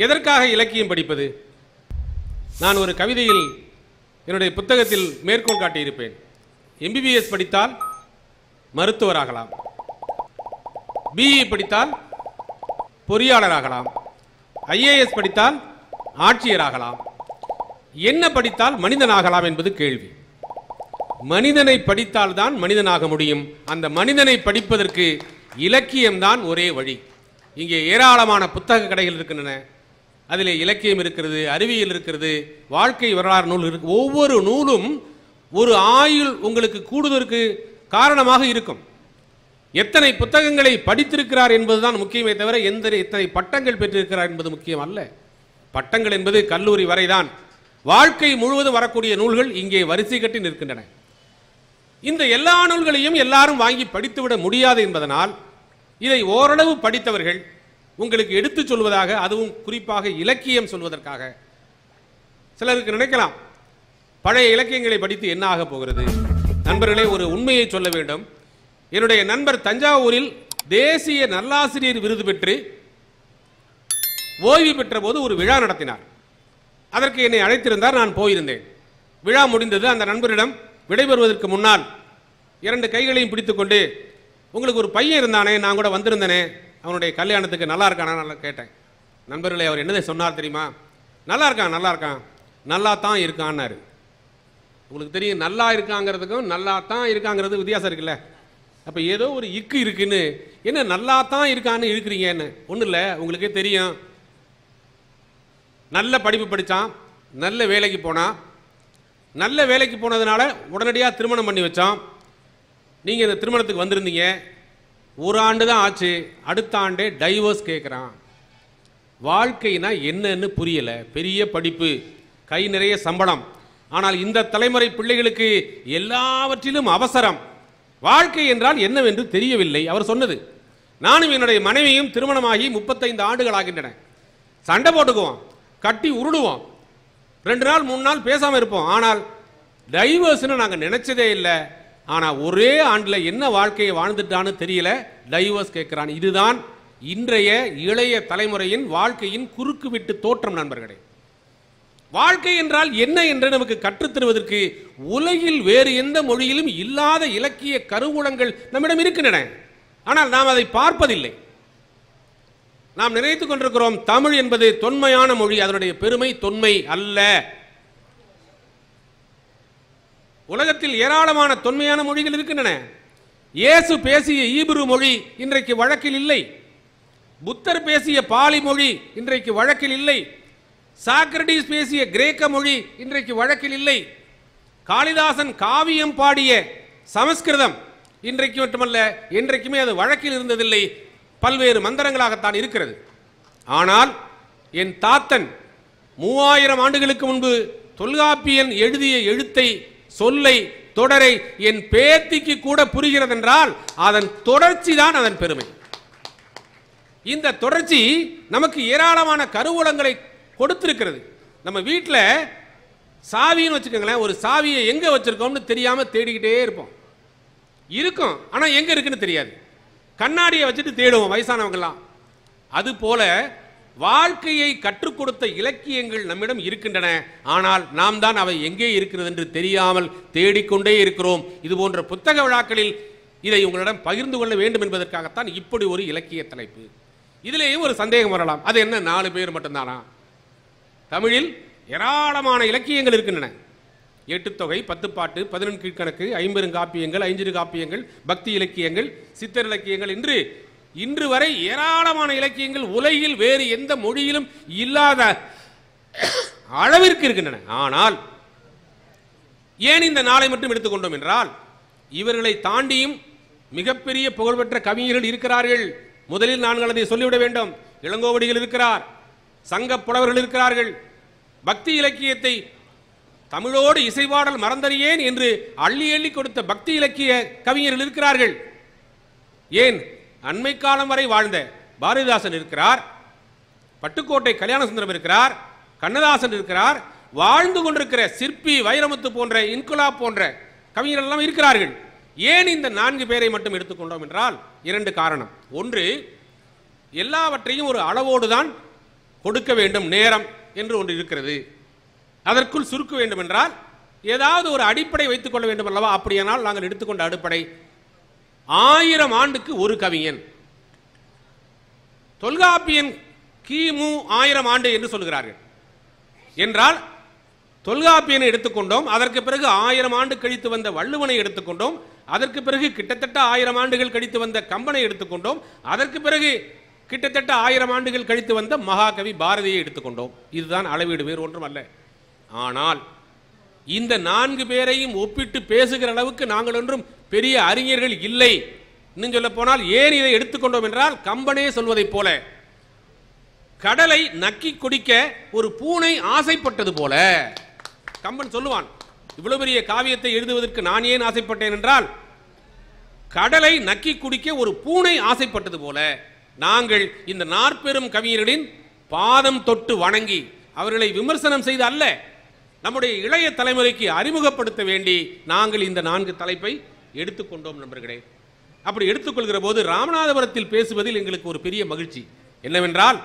எதற்காக இலக்கியம் படிப்பது? நான் ஒரு கவிதையில் என்னுடைய புத்தகத்தில் மேற்கோள் காட்டியிருப்பேன். எம்பிபிஎஸ் படித்தால் மருத்துவராகலாம், பிஇ படித்தால் பொறியாளராகலாம், ஐஏஎஸ் படித்தால் ஆட்சியராகலாம், என்ன படித்தால் மனிதனாகலாம் என்பது கேள்வி. மனிதனை படித்தால் தான் மனிதனாக முடியும். அந்த மனிதனை படிப்பதற்கு இலக்கியம்தான் ஒரே வழி. இங்கே ஏராளமான புத்தக கடைகள் இருக்கின்றன. அதிலே இலக்கியம் இருக்கிறது, அறிவியல் இருக்கிறது, வாழ்க்கை வரலாறு நூல் இருக்கு. ஒவ்வொரு நூலும் ஒரு ஆயுள் உங்களுக்கு கூடுதற்கு காரணமாக இருக்கும். எத்தனை புத்தகங்களை படித்திருக்கிறார் என்பதுதான் முக்கியமே தவிர எத்தனை பட்டங்கள் பெற்றிருக்கிறார் என்பது முக்கியம் அல்ல. பட்டங்கள் என்பது கல்லூரி வரைதான். வாழ்க்கை முழுவதும் வரக்கூடிய நூல்கள் இங்கே வரிசை கட்டி நிற்கின்றன. இந்த எல்லா நூல்களையும் எல்லாரும் வாங்கி படித்துவிட முடியாது என்பதனால் இதை ஓரளவு படித்தவர்கள் உங்களுக்கு எடுத்துச் சொல்வதாக, அதுவும் குறிப்பாக இலக்கியம் சொல்வதற்காக. சிலருக்கு நினைக்கலாம், பழைய இலக்கியங்களை படித்து என்ன ஆக போகிறது? நண்பர்களே, ஒரு உண்மையை சொல்ல வேண்டும். என்னுடைய நண்பர் தஞ்சாவூரில் தேசிய நல்லாசிரியர் விருது பெற்று ஓய்வு பெற்ற போது ஒரு விழா நடத்தினார். அதற்கு என்னை அழைத்திருந்தார். நான் போயிருந்தேன். விழா முடிந்தது. அந்த நண்பரிடம் விடைபெறுவதற்கு முன்னால் 2 கைகளையும் பிடித்துக்கொண்டு, உங்களுக்கு ஒரு பையன் இருந்தானே, நான் கூட வந்திருந்தேனே, அவனுடைய கல்யாணத்துக்கு நல்லா இருக்கானா நல்லா கேட்டேன். நண்பர்களே, அவர் என்னதை சொன்னார் தெரியுமா? நல்லா இருக்கான், நல்லா இருக்கான், நல்லா தான் இருக்கான்னாரு. உங்களுக்கு தெரியும், நல்லா இருக்காங்கிறதுக்கும் நல்லா தான் இருக்காங்கிறது வித்தியாசம் இருக்குல்ல. அப்போ ஏதோ ஒரு இக்கு இருக்குன்னு, என்ன நல்லா தான் இருக்கான்னு இருக்கிறீங்கன்னு. ஒன்றும் இல்லை, உங்களுக்கே தெரியும். நல்ல படிப்பு படித்தான், நல்ல வேலைக்கு போனான். நல்ல வேலைக்கு போனதுனால உடனடியாக திருமணம் பண்ணி வச்சான். நீங்கள் இந்த திருமணத்துக்கு வந்திருந்தீங்க, 1 ஆண்டு தான் ஆச்சு, அடுத்த ஆண்டே டைவர்ஸ் கேட்குறான். வாழ்க்கைனா என்னன்னு புரியலை. பெரிய படிப்பு, கை நிறைய சம்பளம். ஆனால் இந்த தலைமுறை பிள்ளைகளுக்கு எல்லாவற்றிலும் அவசரம். வாழ்க்கை என்றால் என்னவென்று தெரியவில்லை. அவர் சொன்னது. நானும் என்னுடைய மனைவியும் திருமணமாகி 35 ஆண்டுகள் ஆகின்றன. சண்டை போட்டுக்குவோம், கட்டி உருடுவோம், 2 நாள் 3 நாள் பேசாமல் இருப்போம். ஆனால் டைவர்ஸ்னு நாங்கள் நினைச்சதே இல்லை. ஆனால் ஒரே ஆண்டில் என்ன வாழ்க்கையை வாழ்ந்துட்டான்னு தெரியல, டைவர்ஸ் கேட்கிறான். இதுதான் இன்றைய இளைய தலைமுறையின் வாழ்க்கையின் குறுக்கு விட்டு தோற்றம். நண்பர்களே, வாழ்க்கை என்றால் என்ன என்று நமக்கு கற்றுத்தருவதற்கு உலகில் வேறு எந்த மொழியிலும் இல்லாத இலக்கிய கருவூலங்கள் நம்மிடம் இருக்கின்றன. ஆனால் நாம் அதை பார்ப்பதில்லை. நாம் நினைத்துக் கொண்டிருக்கிறோம் தமிழ் என்பது தொன்மையான மொழி. அதனுடைய பெருமை தொன்மை அல்ல. உலகத்தில் ஏராளமான தொன்மையான மொழிகள் இருக்கின்றன. இயேசு பேசிய ஈப்ரு மொழி இன்றைக்கு வழக்கில் இல்லை. புத்தர் பேசிய பாலி மொழி இன்றைக்கு வழக்கில் இல்லை. சாக்ரடீஸ் பேசிய கிரேக்க மொழி இன்றைக்கு வழக்கில் இல்லை. காளிதாசன் காவியம் பாடிய சமஸ்கிருதம் இன்றைக்கு மட்டுமல்ல, என்றைக்குமே அது வழக்கில் இருந்ததில்லை. பல்வேறு மந்திரங்களாகத்தான் இருக்கிறது. ஆனால் என் தாத்தன் 3000 ஆண்டுகளுக்கு முன்பு தொல்காப்பியன் எழுதிய எழுத்தை, சொல்லை, தொடரை என் பேத்திக்கு கூட புரிகிறது என்றால் அதன் தொடர்ச்சி தான் அதன் பெருமை. இந்த தொடர்ச்சி நமக்கு ஏராளமான கருவூலங்களை கொடுத்திருக்கிறது. நம்ம வீட்டில் சாவின்னு வச்சுக்கோங்களேன், ஒரு சாவியை எங்கே வச்சிருக்கோம்னு தெரியாமல் தேடிக்கிட்டே இருப்போம். இருக்கும், ஆனால் எங்கே இருக்குன்னு தெரியாது. கண்ணாடியை வச்சுட்டு தேடுவோம் வயசானவங்கெல்லாம். அதுபோல வாழ்க்கையை கற்றுக் கொடுத்த இலக்கியங்கள் நம்மிடம் இருக்கின்றன. ஆனால் நாம் தான் அவை எங்கே இருக்கிறது என்று தெரியாமல் தேடிக்கொண்டே இருக்கிறோம். இது போன்ற புத்தக விழாக்களில் இதை உங்களிடம் பகிர்ந்து கொள்ள வேண்டும் என்பதற்காகத்தான் இப்படி ஒரு இலக்கிய தலைப்பு. இதிலேயும் ஒரு சந்தேகம் வரலாம், அது என்ன 4 பேர் மட்டும்தானா? தமிழில் ஏராளமான இலக்கியங்கள் இருக்கின்றன. 8 தொகை, 10 பாட்டு, 11 கீழ்கணக்கு, 50 காப்பியங்கள், 5 காப்பியங்கள், பக்தி இலக்கியங்கள், சித்தர் இலக்கியங்கள் என்று இன்று வரை ஏராளமான இலக்கியங்கள் உலகில் வேறு எந்த மொழியிலும் இல்லாத அளவிற்கு இருக்கின்றன. ஆனால் ஏன் இந்த நாளை மட்டும் எடுத்துக்கொண்டோம் என்றால், இவர்களை தாண்டியும் மிகப்பெரிய புகழ்பெற்ற கவிஞர்கள் இருக்கிறார்கள். முதலில் நான் அதை சொல்லிவிட வேண்டும். இளங்கோவடிகள் இருக்கிறார், சங்க புலவர்கள் இருக்கிறார்கள். பக்தி இலக்கியத்தை தமிழோடு இசைபாடல் மறந்தறியேன் என்று அள்ளி அள்ளி கொடுத்த பக்தி இலக்கிய கவிஞர்கள் இருக்கிறார்கள். ஏன் அண்மை காலம் வரை வாழ்ந்த பாரதிதாசன் இருக்கிறார், பட்டுக்கோட்டை கல்யாணசுந்தரம் இருக்கிறார், கண்ணதாசன் இருக்கிறார், வாழ்ந்து கொண்டிருக்கிற சிற்பி வைரமுத்து போன்ற, இன்குலாப் போன்ற கவிஞர்கள் எல்லாம் இருக்கிறார்கள். ஏன் இந்த 4 பேரை மட்டும் எடுத்துக்கொண்டோம் என்றால் 2 காரணம். ஒன்று, எல்லாவற்றையும் ஒரு அளவோடு தான் கொடுக்க வேண்டும் நேரம் என்று ஒன்று இருக்கிறது. அதற்குள் சுருக்க வேண்டும் என்றால் ஏதாவது ஒரு அடிப்படை வைத்துக் கொள்ள வேண்டும் அல்லவா? அப்படியானால் நாங்கள் எடுத்துக்கொண்ட அடிப்படை 1000 ஆண்டுக்கு ஒரு கவிஞன். தொல்காப்பியன் கிமு 1000 ஆண்டு என்று சொல்கிறார்கள் என்றால் தொல்காப்பியனை எடுத்துக்கொண்டோம். அதற்கு பிறகு 1000 ஆண்டு கழித்து வந்த வள்ளுவனை எடுத்துக்கொண்டோம். அதற்கு பிறகு கிட்டத்தட்ட 1000 ஆண்டுகள் கழித்து வந்த கம்பனை எடுத்துக்கொண்டோம். அதற்கு பிறகு கிட்டத்தட்ட 1000 ஆண்டுகள் கழித்து வந்த மகாகவி பாரதியை எடுத்துக்கொண்டோம். இதுதான் அளவீடு, வேறு ஒன்றும் அல்ல. ஆனால் இந்த 4 பேரையும் ஒப்பிட்டு பேசுகிற அளவுக்கு நாங்கள் ஒன்றும் பெரிய அறிஞர்கள் இல்லை. இன்னும் சொல்ல போனால் ஏன் இதை எடுத்துக்கொண்டோம் என்றால், கம்பனே சொல்வதைப் போல கடலை நக்கி குடிக்க ஒரு பூனை ஆசைப்பட்டது போல. கம்பன் சொல்லுவான், இவ்வளவு பெரிய காவியத்தை எழுதுவதற்கு நான் ஏன் ஆசைப்பட்டேன் என்றால், கடலை நக்கி குடிக்க ஒரு பூனை ஆசைப்பட்டது போல நாங்கள் இந்த 40 கவிஞர்களின் பாதம் தொட்டு வணங்கி அவர்களை விமர்சனம் செய்து அல்ல, நம்முடைய இளைய தலைமுறைக்கு அறிமுகப்படுத்த வேண்டி நாங்கள் இந்த 4 தலைப்பை எடுத்துக்கொண்டோம் நண்பர்களே. அப்படி எடுத்துக்கொள்கிற போது ராமநாதபுரத்தில் பேசுவதில் எங்களுக்கு ஒரு பெரிய மகிழ்ச்சி என்னவென்றால்,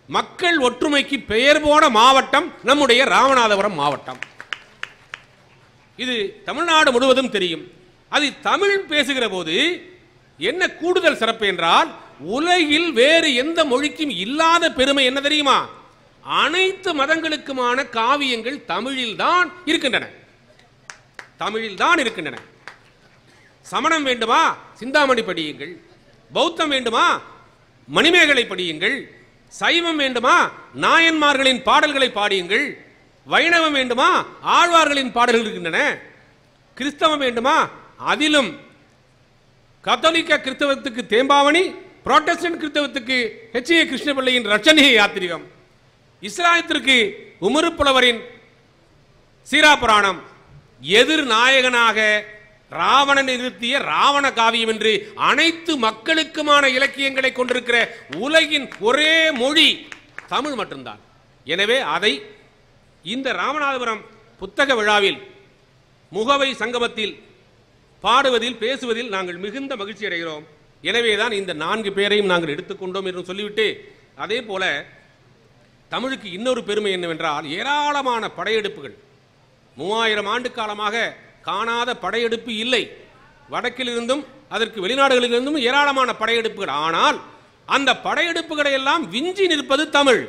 மக்கள் ஒற்றுமைக்கு பெயர் போன மாவட்டம் நம்முடைய ராமநாதபுரம் மாவட்டம். இது தமிழ்நாடு முழுவதும் தெரியும். அது தமிழ் பேசுகிற போது என்ன கூடுதல் சிறப்பு என்றால், உலகில் வேறு எந்த மொழிக்கும் இல்லாத பெருமை என்ன தெரியுமா? அனைத்து மதங்களுக்குமான காவியங்கள் தமிழில் தான் இருக்கின்றன. தமிழில் தான் இருக்கின்றன. சமணம் வேண்டுமா சிந்தாமணி படியுங்கள், பௌத்தம் வேண்டுமா மணிமேகலை படியுங்கள், சைவம் வேண்டுமா நாயன்மார்களின் பாடல்களை பாடியுங்கள், வைணவம் வேண்டுமா ஆழ்வார்களின் பாடல்கள் இருக்கின்றன, கிறிஸ்தவம் வேண்டுமா அதிலும் கத்தோலிக்க கிறிஸ்தவத்துக்கு தேம்பாவணி, புரோட்டஸ்டன்ட் கிறிஸ்தவத்துக்கு H.A. கிருஷ்ணபிள்ளையின் ரட்சணிய யாத்திரிகம், இஸ்லாத்திற்கு உமரு புலவரின் சீரா புராணம், எதிர் நாயகனாக ராவணன் நிறுத்திய ராவண காவியம் என்று அனைத்து மக்களுக்குமான இலக்கியங்களை கொண்டிருக்கிற உலகின் ஒரே மொழி தமிழ் மட்டும்தான். எனவே அதை இந்த ராமநாதபுரம் புத்தக விழாவில் முகவை சங்கமத்தில் பாடுவதில் பேசுவதில் நாங்கள் மிகுந்த மகிழ்ச்சி அடைகிறோம். எனவேதான் இந்த 4 பேரையும் நாங்கள் எடுத்துக்கொண்டோம் என்று சொல்லிவிட்டு, அதே போல தமிழுக்கு இன்னொரு பெருமை என்னவென்றால், ஏராளமான படையெடுப்புகள். 3000 ஆண்டு காலமாக காணாத படையெடுப்பு இல்லை. வடக்கிலிருந்தும் அதற்கு வெளிநாடுகளிலிருந்தும் ஏராளமான படையெடுப்புகள். ஆனால் அந்த படையெடுப்புகளை எல்லாம் விஞ்சி நிற்பது தமிழ்.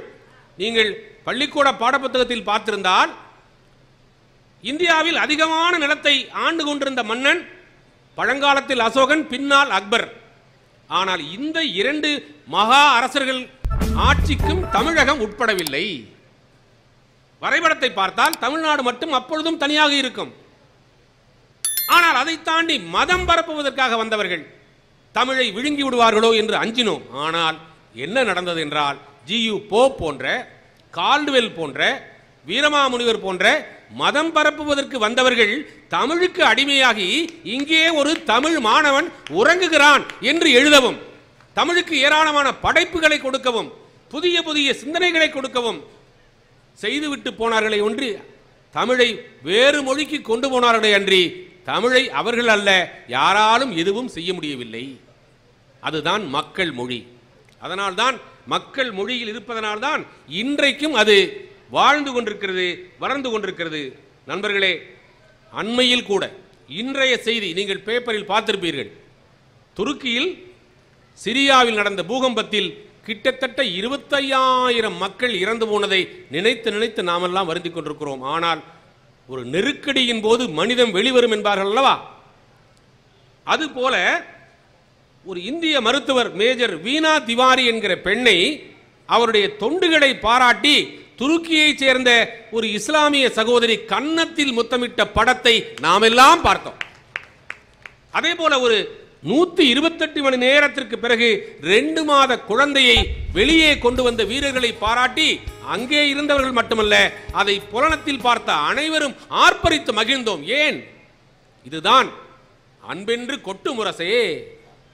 நீங்கள் பள்ளிக்கூட பாடப்புத்தகத்தில் பார்த்திருந்தால், இந்தியாவில் அதிகமான நிலத்தை ஆண்டு கொண்டிருந்த மன்னன் பழங்காலத்தில் அசோகன், பின்னால் அக்பர். ஆனால் இந்த 2 மகா அரசர்கள் ஆட்சிக்கும் தமிழகம் உட்படவில்லை. வரைபடத்தை பார்த்தால் தமிழ்நாடு மட்டும் அப்பொழுதும் தனியாக இருக்கும். ஆனால் அதை தாண்டி மதம் பரப்புவதற்காக வந்தவர்கள் தமிழை விழுங்கி விடுவார்களோ என்று அஞ்சினோம். ஆனால் என்ன நடந்தது என்றால், G.U. போப் போன்ற, கால்டுவெல் போன்ற, வீரமாமுனிவர் போன்ற மதம் பரப்புவதற்கு வந்தவர்கள் தமிழுக்கு அடிமையாகி இங்கே ஒரு தமிழ் மாணவன் உறங்குகிறான் என்று எழுதவும், தமிழுக்கு ஏராளமான படைப்புகளை கொடுக்கவும், புதிய புதிய சிந்தனைகளை கொடுக்கவும் செய்துவிட்டு போனார்களே ஒன்று, தமிழை வேறு மொழிக்கு கொண்டு போனார்களே அன்றி தமிழை அவர்கள் அல்ல யாராலும் எதுவும் செய்ய முடியவில்லை. அதுதான் மக்கள் மொழி. அதனால்தான் மக்கள் மொழியில் இருப்பதனால்தான் இன்றைக்கும் அது வாழ்ந்து கொண்டிருக்கிறது, வளர்ந்து கொண்டிருக்கிறது. நண்பர்களே, அண்மையில் கூட இன்றைய செய்தி நீங்கள் பேப்பரில் பார்த்திருப்பீர்கள். துருக்கியில் சிரியாவில் நடந்த பூகம்பத்தில் கிட்டத்தட்ட 25,000 மக்கள் இறந்து போனதை நினைத்து நினைத்து நாமெல்லாம் வருந்திக் கொண்டிருக்கிறோம். ஆனால் ஒரு நெருக்கடியின் போது மனிதம் வெளிவரும் என்பார்கள் அல்லவா? அதுபோல ஒரு இந்திய மருத்துவர் மேஜர் வீணா திவாரி என்கிற பெண்ணை அவருடைய தொண்டுகளை பாராட்டி துருக்கியைச் சேர்ந்த ஒரு இஸ்லாமிய சகோதரி கன்னத்தில் முத்தமிட்ட படத்தை நாம் எல்லாம் பார்த்தோம். அதே போல ஒரு 128 மணி நேரத்திற்கு பிறகு 2 மாத குழந்தையை வெளியே கொண்டு வந்த வீரர்களை பாராட்டி அங்கே இருந்தவர்கள் மட்டுமல்ல, அதை புலனத்தில் பார்த்த அனைவரும் ஆர்ப்பரித்து மகிழ்ந்தோம். ஏன்? இதுதான் அன்பென்று கொட்டு முரசே.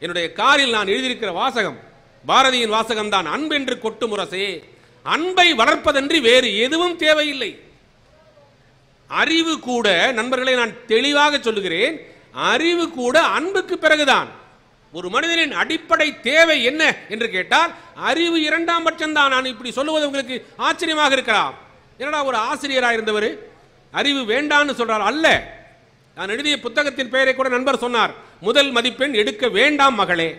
என்னுடைய காரில் நான் எழுதியிருக்கிற வாசகம் பாரதியின் வாசகம்தான், அன்பென்று கொட்டு முரசே. அன்பை வளர்ப்பதன்றி வேறு எதுவும் தேவையில்லை. அறிவு கூட, நண்பர்களை நான் தெளிவாக சொல்லுகிறேன், அறிவு கூட அன்புக்கு பிறகுதான். ஒரு மனிதனின் அடிப்படை தேவை என்ன என்று கேட்டால் அறிவு இரண்டாம் பட்சம்தான். நான் இப்படி சொல்லுவது உங்களுக்கு ஆச்சரியமாக இருக்கலாம். என்னடா ஒரு ஆசிரியராக இருந்தவர் அறிவு வேண்டான்னு சொல்றார். அல்ல, நான் எழுதிய புத்தகத்தின் பெயரை கூட நண்பர் சொன்னார், முதல் மதிப்பெண் எடுக்க வேண்டாம் மகளே.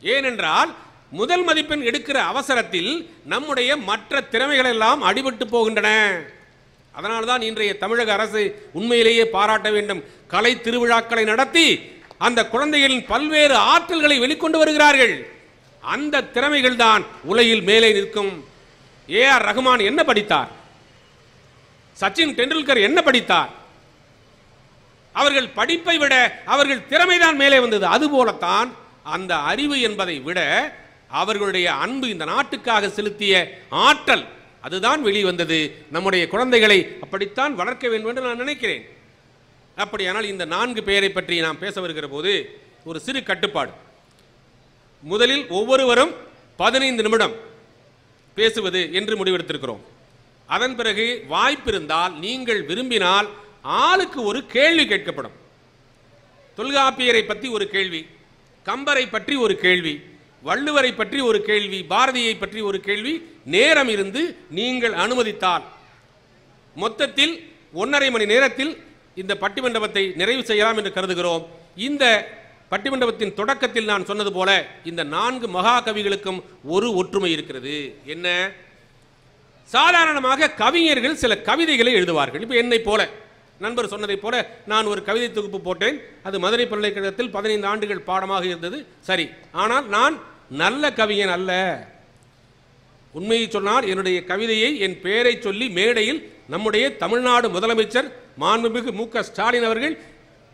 ஏனென்றால் முதல் மதிப்பெண் எடுக்கிற அவசரத்தில் நம்முடைய மற்ற திறமைகள் எல்லாம் அடிபட்டு போகின்றன. அதனால்தான் இன்றைய தமிழக அரசு உண்மையிலேயே பாராட்ட வேண்டும். கலை திருவிழாக்களை நடத்தி அந்த குழந்தைகளின் பல்வேறு ஆற்றல்களை வெளிக்கொண்டு வருகிறார்கள். அந்த திறமைகள் தான் உலகில் மேலே நிற்கும். ஏஆர் ரஹ்மான் என்ன படித்தார்? சச்சின் டெண்டுல்கர் என்ன படித்தார்? அவர்கள் படிப்பை விட அவர்கள் திறமைதான் மேலே வந்தது. அதுபோலத்தான் அந்த அறிவு என்பதை விட அவர்களுடைய அன்பு, இந்த நாட்டுக்காக செலுத்திய ஆற்றல், அதுதான் வெளிவந்தது. நம்முடைய குழந்தைகளை அப்படித்தான் வளர்க்க வேண்டும் என்று நான் நினைக்கிறேன். அப்படியானால் இந்த 4 பெயரை பற்றி நாம் பேச வருகிற போது ஒரு சிறு கட்டுப்பாடு. முதலில் ஒவ்வொருவரும் 15 நிமிடம் பேசுவது என்று முடிவெடுத்திருக்கிறோம். அதன் பிறகு வாய்ப்பிருந்தால் நீங்கள் விரும்பினால் ஆளுக்கு ஒரு கேள்வி கேட்கப்படும். தொல்காப்பியரை பற்றி ஒரு கேள்வி, கம்பரை பற்றி ஒரு கேள்வி, வள்ளுவரை பற்றி ஒரு கேள்வி, பாரதியை பற்றி ஒரு கேள்வி, நேரம் இருந்து நீங்கள் அனுமதித்தால் மொத்தத்தில் 1.5 மணி நேரத்தில் இந்த பட்டிமண்டபத்தை நிறைவு செய்யலாம் என்று கருதுகிறோம். இந்த பட்டிமண்டபத்தின் தொடக்கத்தில் நான் சொன்னது போல இந்த 4 மகாகவிகளுக்கும் ஒரு ஒற்றுமை இருக்கிறது. என்ன? சாதாரணமாக கவிஞர்கள் சில கவிதைகளை எழுதுவார்கள். இப்போ என்னை போல, நண்பர் சொன்னதை போல நான் ஒரு கவிதை தொகுப்பு போட்டேன். அது மதுரை பல்கலைக்கழகத்தில் 15 ஆண்டுகள் பாடமாக இருந்தது. சரி, ஆனால் நான் நல்ல கவிஞன் அல்ல. உண்மையை சொன்னால் என்னுடைய கவிதையை என் பெயரை சொல்லி மேடையில் நம்முடைய தமிழ்நாடு முதலமைச்சர் மாண்புமிகு மு.க. ஸ்டாலின் அவர்கள்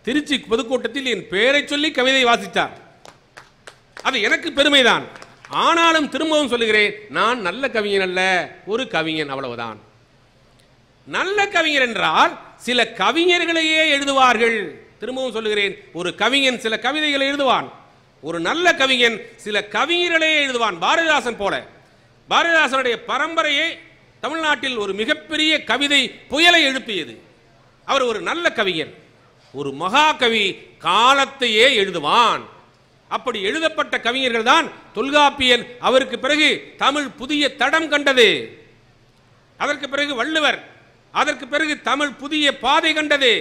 திருச்சி பொதுக்கூட்டத்தில் என் பெயரை சொல்லி கவிதை வாசித்தார். அது எனக்கு பெருமைதான். ஆனாலும் திரும்பவும் சொல்லுகிறேன், நான் நல்ல கவிஞன் அல்ல, ஒரு கவிஞன், அவ்வளவுதான். நல்ல கவிஞர் என்றால் சில கவிஞர்களையே எழுதுவார்கள். திரும்பவும் சொல்லுகிறேன், ஒரு கவிஞன் சில கவிதைகளை எழுதுவான். ஒரு நல்ல கவிஞன் சில கவிஞர்களையே எழுதுவான். பாரதிதாசன் போல. பாரதிதாசனுடைய பரம்பரையே தமிழ்நாட்டில் ஒரு மிகப்பெரிய கவிதை புயலை எழுப்பியது. அவர் ஒரு நல்ல கவிஞர். ஒரு மகாகவி காலத்தையே எழுதுவான். அப்படி எழுதப்பட்ட கவிஞர்கள் தான் தொல்காப்பியன். அவருக்கு பிறகு தமிழ் புதிய தடம் கண்டது. அதற்கு பிறகு வள்ளுவர். அதற்கு பிறகு தமிழ் புதிய பாதை கண்டது.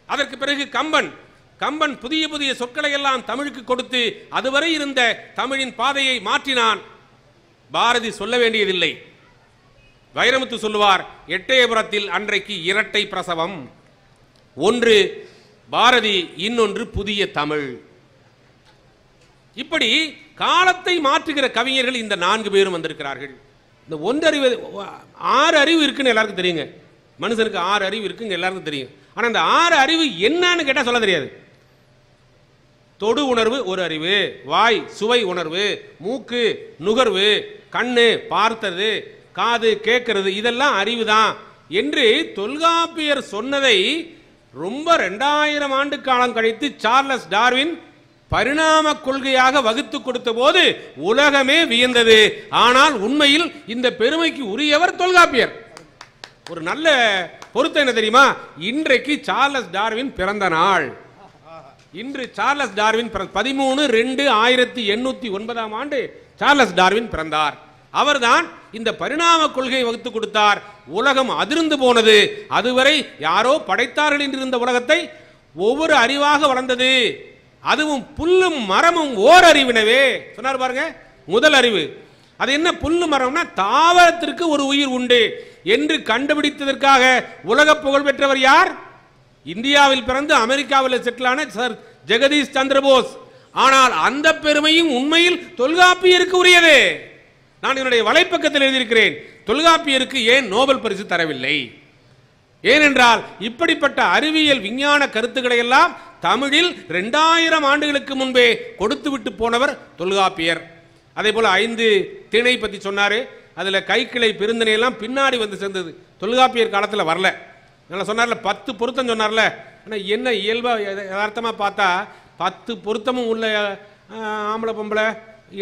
அதற்கு பிறகு கம்பன். கம்பன் புதிய புதிய சொற்களை எல்லாம் தமிழுக்கு கொடுத்து அதுவரை இருந்த தமிழின் பாதையை மாற்றினான். பாரதி சொல்ல வேண்டியதில்லை. வைரமுத்து சொல்லுவார், எட்டயபுரத்தில் அன்றைக்கு இரட்டை பிரசவம். ஒன்று பாரதி, இன்னொன்று புதிய தமிழ். இப்படி காலத்தை மாற்றுகிற கவிஞர்கள் இந்த 4 பேரும் வந்திருக்கிறார்கள். இந்த 6 அறிவு இருக்குன்னு எல்லாருக்கும் தெரியுங்க. மனுஷனுக்கு 6 அறிவு இருக்குங்க எல்லாருக்கும் தெரியும். ஆனால் இந்த 6 அறிவு என்னன்னு கேட்டால் சொல்ல தெரியாது. தொடு உணர்வு ஒரு அறிவு, வாய் சுவை உணர்வு, மூக்கு நுகர்வு, கண்ணு பார்த்தது, காது கேட்கிறது, இதெல்லாம் அறிவு தான் என்று தொல்காப்பியர் சொன்னதை ரொம்ப 2000 ஆண்டு காலம் கழித்து சார்லஸ் டார்வின் பரிணாம கொள்கையாக வகுத்து கொடுத்த போது உலகமே வியந்தது. ஆனால் உண்மையில் இந்த பெருமைக்கு உரியவர் தொல்காப்பியர். ஒரு நல்ல பொருத்தம் என்ன தெரியுமா? இன்றைக்கு சார்லஸ் டார்வின் பிறந்த நாள். இன்று சார்லஸ் டார்வின் 13/2/1809 ஆண்டு சார்லஸ் டார்வின் பிறந்தார். அவர்தான் இந்த பரிணாம கொள்கையை வகுத்து கொடுத்தார். உலகம் அதிர்ந்து போனது. அதுவரை யாரோ படைத்தார்கள் என்று இருந்த உலகத்தை ஒவ்வொரு அறிவாக வளர்ந்தது. அதுவும் புல்லும் மரமும் ஓர் அறிவினவே சொன்னார் பாருங்க. முதல் அறிவு அது என்ன? புல்லு மரம்னா தாவரத்திற்கு ஒரு உயிர் உண்டு என்று கண்டுபிடித்ததற்காக உலக புகழ் பெற்றவர் யார்? இந்தியாவில் பிறந்து அமெரிக்காவில் செட்டிலான சர் ஜெகதீஷ் சந்திர போஸ். ஆனால் அந்த பெருமையும் உண்மையில் தொல்காப்பியருக்கு உரியது. நான் என்னுடைய வலைப்பக்கத்தில் எழுதியிருக்கிறேன், தொல்காப்பியருக்கு ஏன் நோபல் பரிசு தரவில்லை? ஏனென்றால் இப்படிப்பட்ட அறிவியல் விஞ்ஞான கருத்துக்களை எல்லாம் தமிழில் 2000 ஆண்டுகளுக்கு முன்பே கொடுத்து விட்டு போனவர் தொல்காப்பியர். அதே போல 5 திணை பற்றி சொன்னாரு. அதுல கைக்கிளை பெருந்தனை எல்லாம் பின்னாடி வந்து சேர்ந்தது, தொல்காப்பியர் காலத்தில் வரல. நல்லா சொன்னார்ல, 10 பொருத்தம் சொன்னார்ல. ஆனால் என்ன இயல்பா யதார்த்தமா பார்த்தா 10 பொருத்தமும் உள்ள ஆம்பளை பொம்பளை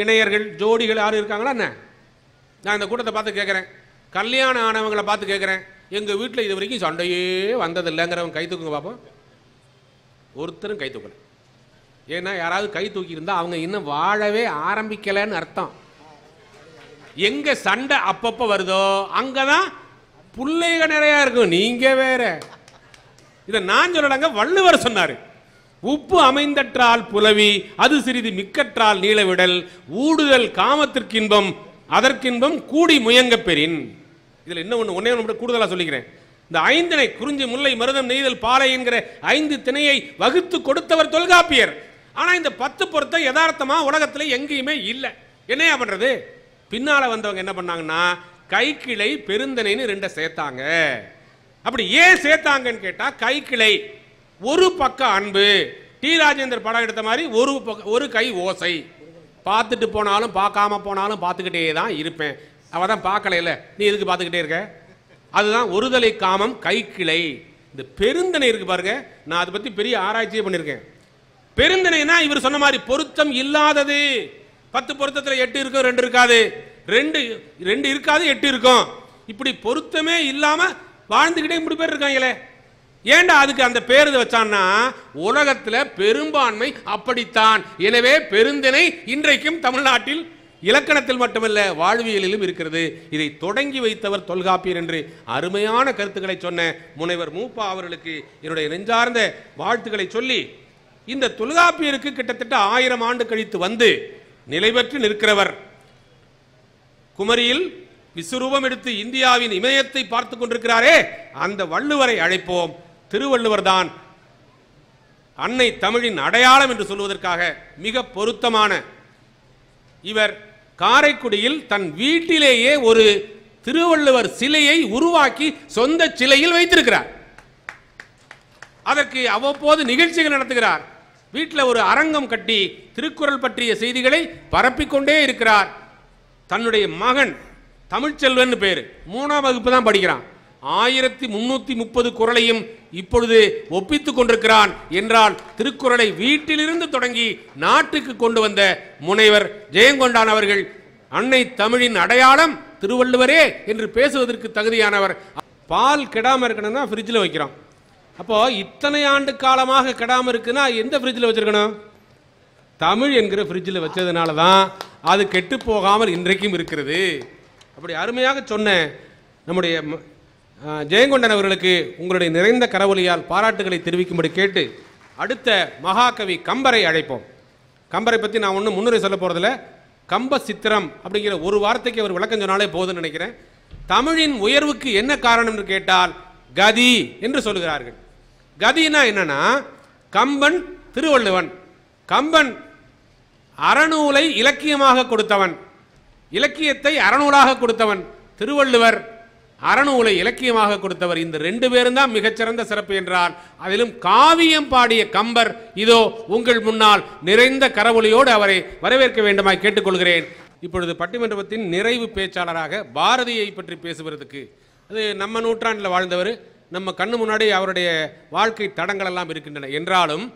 இணையர்கள் ஜோடிகள் யாரும் இருக்காங்களா என்ன? நான் இந்த கூட்டத்தை பார்த்து கேட்குறேன், கல்யாணம் ஆனவங்களை பார்த்து கேட்குறேன், எங்கள் வீட்டில் இது வரைக்கும் சண்டையே வந்ததில்லைங்கிறவங்க கை தூக்குங்க பார்ப்போம். ஒருத்தரும் கை தூக்கல. ஏன்னா யாராவது கை தூக்கி இருந்தா அவங்க இன்னும் வாழவே ஆரம்பிக்கலன்னு அர்த்தம். எங்க சண்டை அப்பப்ப வருதோ அங்கதான் புள்ளைக நிறைய இருக்கும். நீங்க வேற. இதை நான் சொல்லலங்க, வள்ளுவர் சொன்னாரு. உப்பு அமைந்தற்றால் புலவி, அது சிறிது மிக்கற்றால் நீளவிடல், ஊடுதல் காமத்திற்கின்பம் அதற்கின்பம் கூடி முயங்க பெறின். இதுல இன்னும் ஒன்னே ஒன்று கூடுதலா சொல்லிக்கிறேன். இந்த ஐந்திணை குறிஞ்சி முல்லை மருதம் நெய்தல் பாலை என்கிற 5 திணையை வகுத்து கொடுத்தவர் தொல்காப்பியர். ஆனா இந்த 10 பொருத்தம் யதார்த்தமா உலகத்துல எங்கேயுமே இல்லை. என்னையா பண்றது? பின்னால வந்தவங்க என்ன பண்ணாங்கன்னா கைக்கிளை பெருந்தனைன்னு 2 சேர்த்தாங்க. அப்படி ஏன் சேர்த்தாங்கன்னு கேட்டா, கைக்கிளை ஒரு பக்கம் அன்பு, டி ராஜேந்தர் படம் எடுத்த மாதிரி ஒரு கை ஓசை. பார்த்துட்டு போனாலும் பார்க்காம போனாலும் பார்த்துக்கிட்டே தான் இருப்பேன். அவ தான் பார்க்கல, நீ எதுக்கு பார்த்துக்கிட்டே இருக்க? அதுதான் ஒருதலை காமம் கைக்கிளை. இந்த பெருந்தனை இருக்கு பாருங்க, நான் அதை பத்தி பெரிய ஆராய்ச்சியே பண்ணியிருக்கேன். பெருந்தனைனா இவர் சொன்ன மாதிரி பொருத்தம் இல்லாதது. 10 பொருத்தத்தில் 8 இருக்கும், 2 இருக்காது. 2 இருக்காது, 8 இருக்கும். இப்படி பொருத்தமே இல்லாம வாழ்ந்துகிட்டே இப்படி பேர் இருக்காங்களே. ஏண்டா அதுக்கு அந்த பேர் வச்சான்னா, உலகத்துல பெரும்பான்மை அப்படித்தான். எனவே பெருந்தனை இன்றைக்கும் தமிழ்நாட்டில் இலக்கணத்தில் மட்டுமல்ல வாழ்வியலிலும் இருக்கிறது. இதை தொடங்கி வைத்தவர் தொல்காப்பியர் என்று அருமையான கருத்துக்களை சொன்ன முனைவர் மூப்பா அவர்களுக்கு என்னுடைய நெஞ்சார்ந்த வாழ்த்துக்களை சொல்லி, இந்த தொல்காப்பியருக்கு கிட்டத்தட்ட 1000 ஆண்டு கழித்து வந்து நிலை பெற்று நிற்கிறவர். குமரியில் விஸ்வரூபம் எடுத்து இந்தியாவின் இமயத்தை பார்த்துக் கொண்டிருக்கிறாரே, அந்த வள்ளுவரை அழைப்போம். திருவள்ளுவர் தான் அன்னை தமிழின் அடையாளம் என்று சொல்வதற்காக மிக பொருத்தமான. இவர் காரைக்குடியில் தன் வீட்டிலேயே ஒரு திருவள்ளுவர் சிலையை உருவாக்கி சொந்த சிலையில் வைத்திருக்கிறார். அதற்கு அவ்வப்போது நிகழ்ச்சிகள் நடத்துகிறார். வீட்டில் ஒரு அரங்கம் கட்டி திருக்குறள் பற்றிய செய்திகளை பரப்பிக்கொண்டே இருக்கிறார். தன்னுடைய மகன் தமிழ்ச்செல்வன் பேரு, 3ஆம் வகுப்பு தான் படிக்கிறான். 1330 குறளையும் இப்பொழுது ஒப்பித்துக் கொண்டிருக்கிறான் என்றால், திருக்குறளை வீட்டிலிருந்து தொடங்கி நாட்டுக்கு கொண்டு வந்த முனைவர் ஜெயங்கொண்டான் அவர்கள் அன்னை தமிழின் அடையாளம் திருவள்ளுவரே என்று பேசுவதற்கு தகுதியானவர். பால் கெடாம இருக்கணும்னா ஃப்ரிட்ஜில் வைக்கிறோம். அப்போ இத்தனை ஆண்டு காலமாக கெடாம இருக்குன்னா எந்த ஃப்ரிட்ஜில் வச்சிருக்கணும்? தமிழ் என்கிற ஃப்ரிட்ஜில் வச்சதுனால தான் அது கெட்டு போகாமல் இன்றைக்கும் இருக்கிறது. அப்படி அருமையாக சொன்ன நம்முடைய ஜெயங்கொண்டன் அவர்களுக்கு உங்களுடைய நிறைந்த கரவொலியால் பாராட்டுகளை தெரிவிக்கும்படி கேட்டு, அடுத்த மகாகவி கம்பரை அழைப்போம். கம்பரை பற்றி நான் ஒன்றும் முன்னுரை சொல்ல போகிறதில்ல. கம்ப சித்திரம் அப்படிங்கிற ஒரு வார்த்தைக்கு அவர் விளக்கம் சொன்னாலே போதுன்னு நினைக்கிறேன். தமிழின் உயர்வுக்கு என்ன காரணம் என்று கேட்டால் கதி என்று சொல்லுகிறார்கள். கதினா என்னன்னா, கம்பன் திருவள்ளுவன். கம்பன் அறநூலை இலக்கியமாக கொடுத்தவன், இலக்கியத்தை அறநூலாக கொடுத்தவன். திருவள்ளுவர் அறநூலை இலக்கியமாக கொடுத்தவர். இந்த 2 பேரும் தான் மிகச்சிறந்த சிறப்பு என்றால், அதிலும் காவியம் பாடிய கம்பர் இதோ உங்கள் முன்னால் நிறைந்த கரவொலியோடு அவரை வரவேற்க வேண்டுமாய் கேட்டுக்கொள்கிறேன். இப்பொழுது பட்டிமன்றத்தின் நிறைவு பேச்சாளராக பாரதியை பற்றி பேசுவதற்கு, அது நம்ம நூற்றாண்டில் வாழ்ந்தவர், நம்ம கண்ணு முன்னாடி அவருடைய வாழ்க்கை தடங்கள் எல்லாம் இருக்கின்றன என்றாலும்,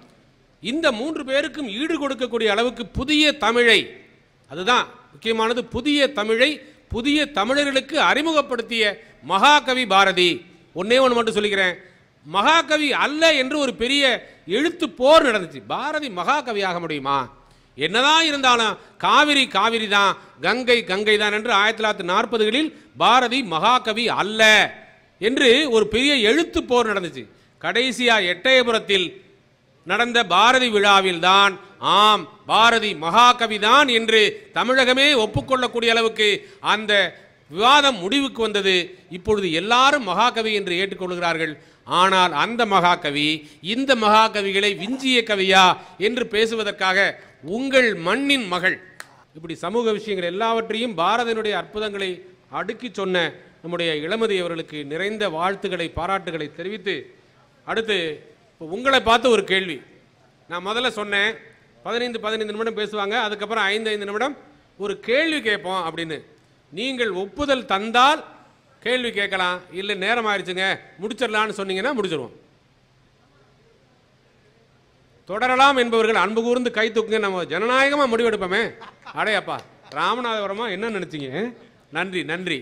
இந்த 3 பேருக்கும் ஈடு கொடுக்கக்கூடிய அளவுக்கு புதிய தமிழை, அதுதான் முக்கியமானது, புதிய தமிழை புதிய தமிழர்களுக்கு அறிமுகப்படுத்திய மகாகவி பாரதி. ஒன்னே ஒன்று மட்டும் சொல்லிக்கிறேன், மகாகவி அல்ல என்று ஒரு பெரிய எழுத்து போர் நடந்துச்சு. பாரதி மகாகவியாக முடியுமா? என்னதான் இருந்தாலும் காவிரி காவிரி தான், கங்கை கங்கை தான் என்று 1940களில் பாரதி மகாகவி அல்ல என்று ஒரு பெரிய எழுத்து போர் நடந்துச்சு. கடைசியா எட்டயபுரத்தில் நடந்த பாரதி விழாவில் தான் ஆம் பாரதி மகாகவி தான் என்று தமிழகமே ஒப்புக்கொள்ளக்கூடிய அளவுக்கு அந்த விவாதம் முடிவுக்கு வந்தது. இப்பொழுது எல்லாரும் மகாகவி என்று ஏற்றுக்கொள்கிறார்கள். ஆனால் அந்த மகாகவி இந்த மகாகவிகளை விஞ்சிய கவியா என்று பேசுவதற்காக உங்கள் மண்ணின் மகள், இப்படி சமூக விஷயங்கள் எல்லாவற்றையும் பாரதியினுடைய அற்புதங்களை அடுக்கி சொன்ன நம்முடைய இளமதி அவர்களுக்கு நிறைந்த வாழ்த்துக்களை பாராட்டுகளை தெரிவித்து, அடுத்து உங்களை பார்த்து ஒரு கேள்வி. நான் முதல்ல சொன்னேன் 15 நிமிடம் பேசுவாங்க, அதுக்கப்புறம் 5 நிமிடம் ஒரு கேள்வி கேட்போம் அப்படின்னு. நீங்கள் ஒப்புதல் தந்தால் கேள்வி கேட்கலாம், இல்லை நேரம் ஆயிடுச்சுங்க முடிச்சிடலான்னு சொன்னீங்கன்னா முடிச்சிருவோம். தொடரலாம் என்பவர்கள் அன்பு கூர்ந்து கை தூக்குங்க, நம்ம ஜனநாயகமா முடிவெடுப்போமே. அடையப்பா ராமநாதபுரமா என்ன நினைச்சீங்க? நன்றி நன்றி.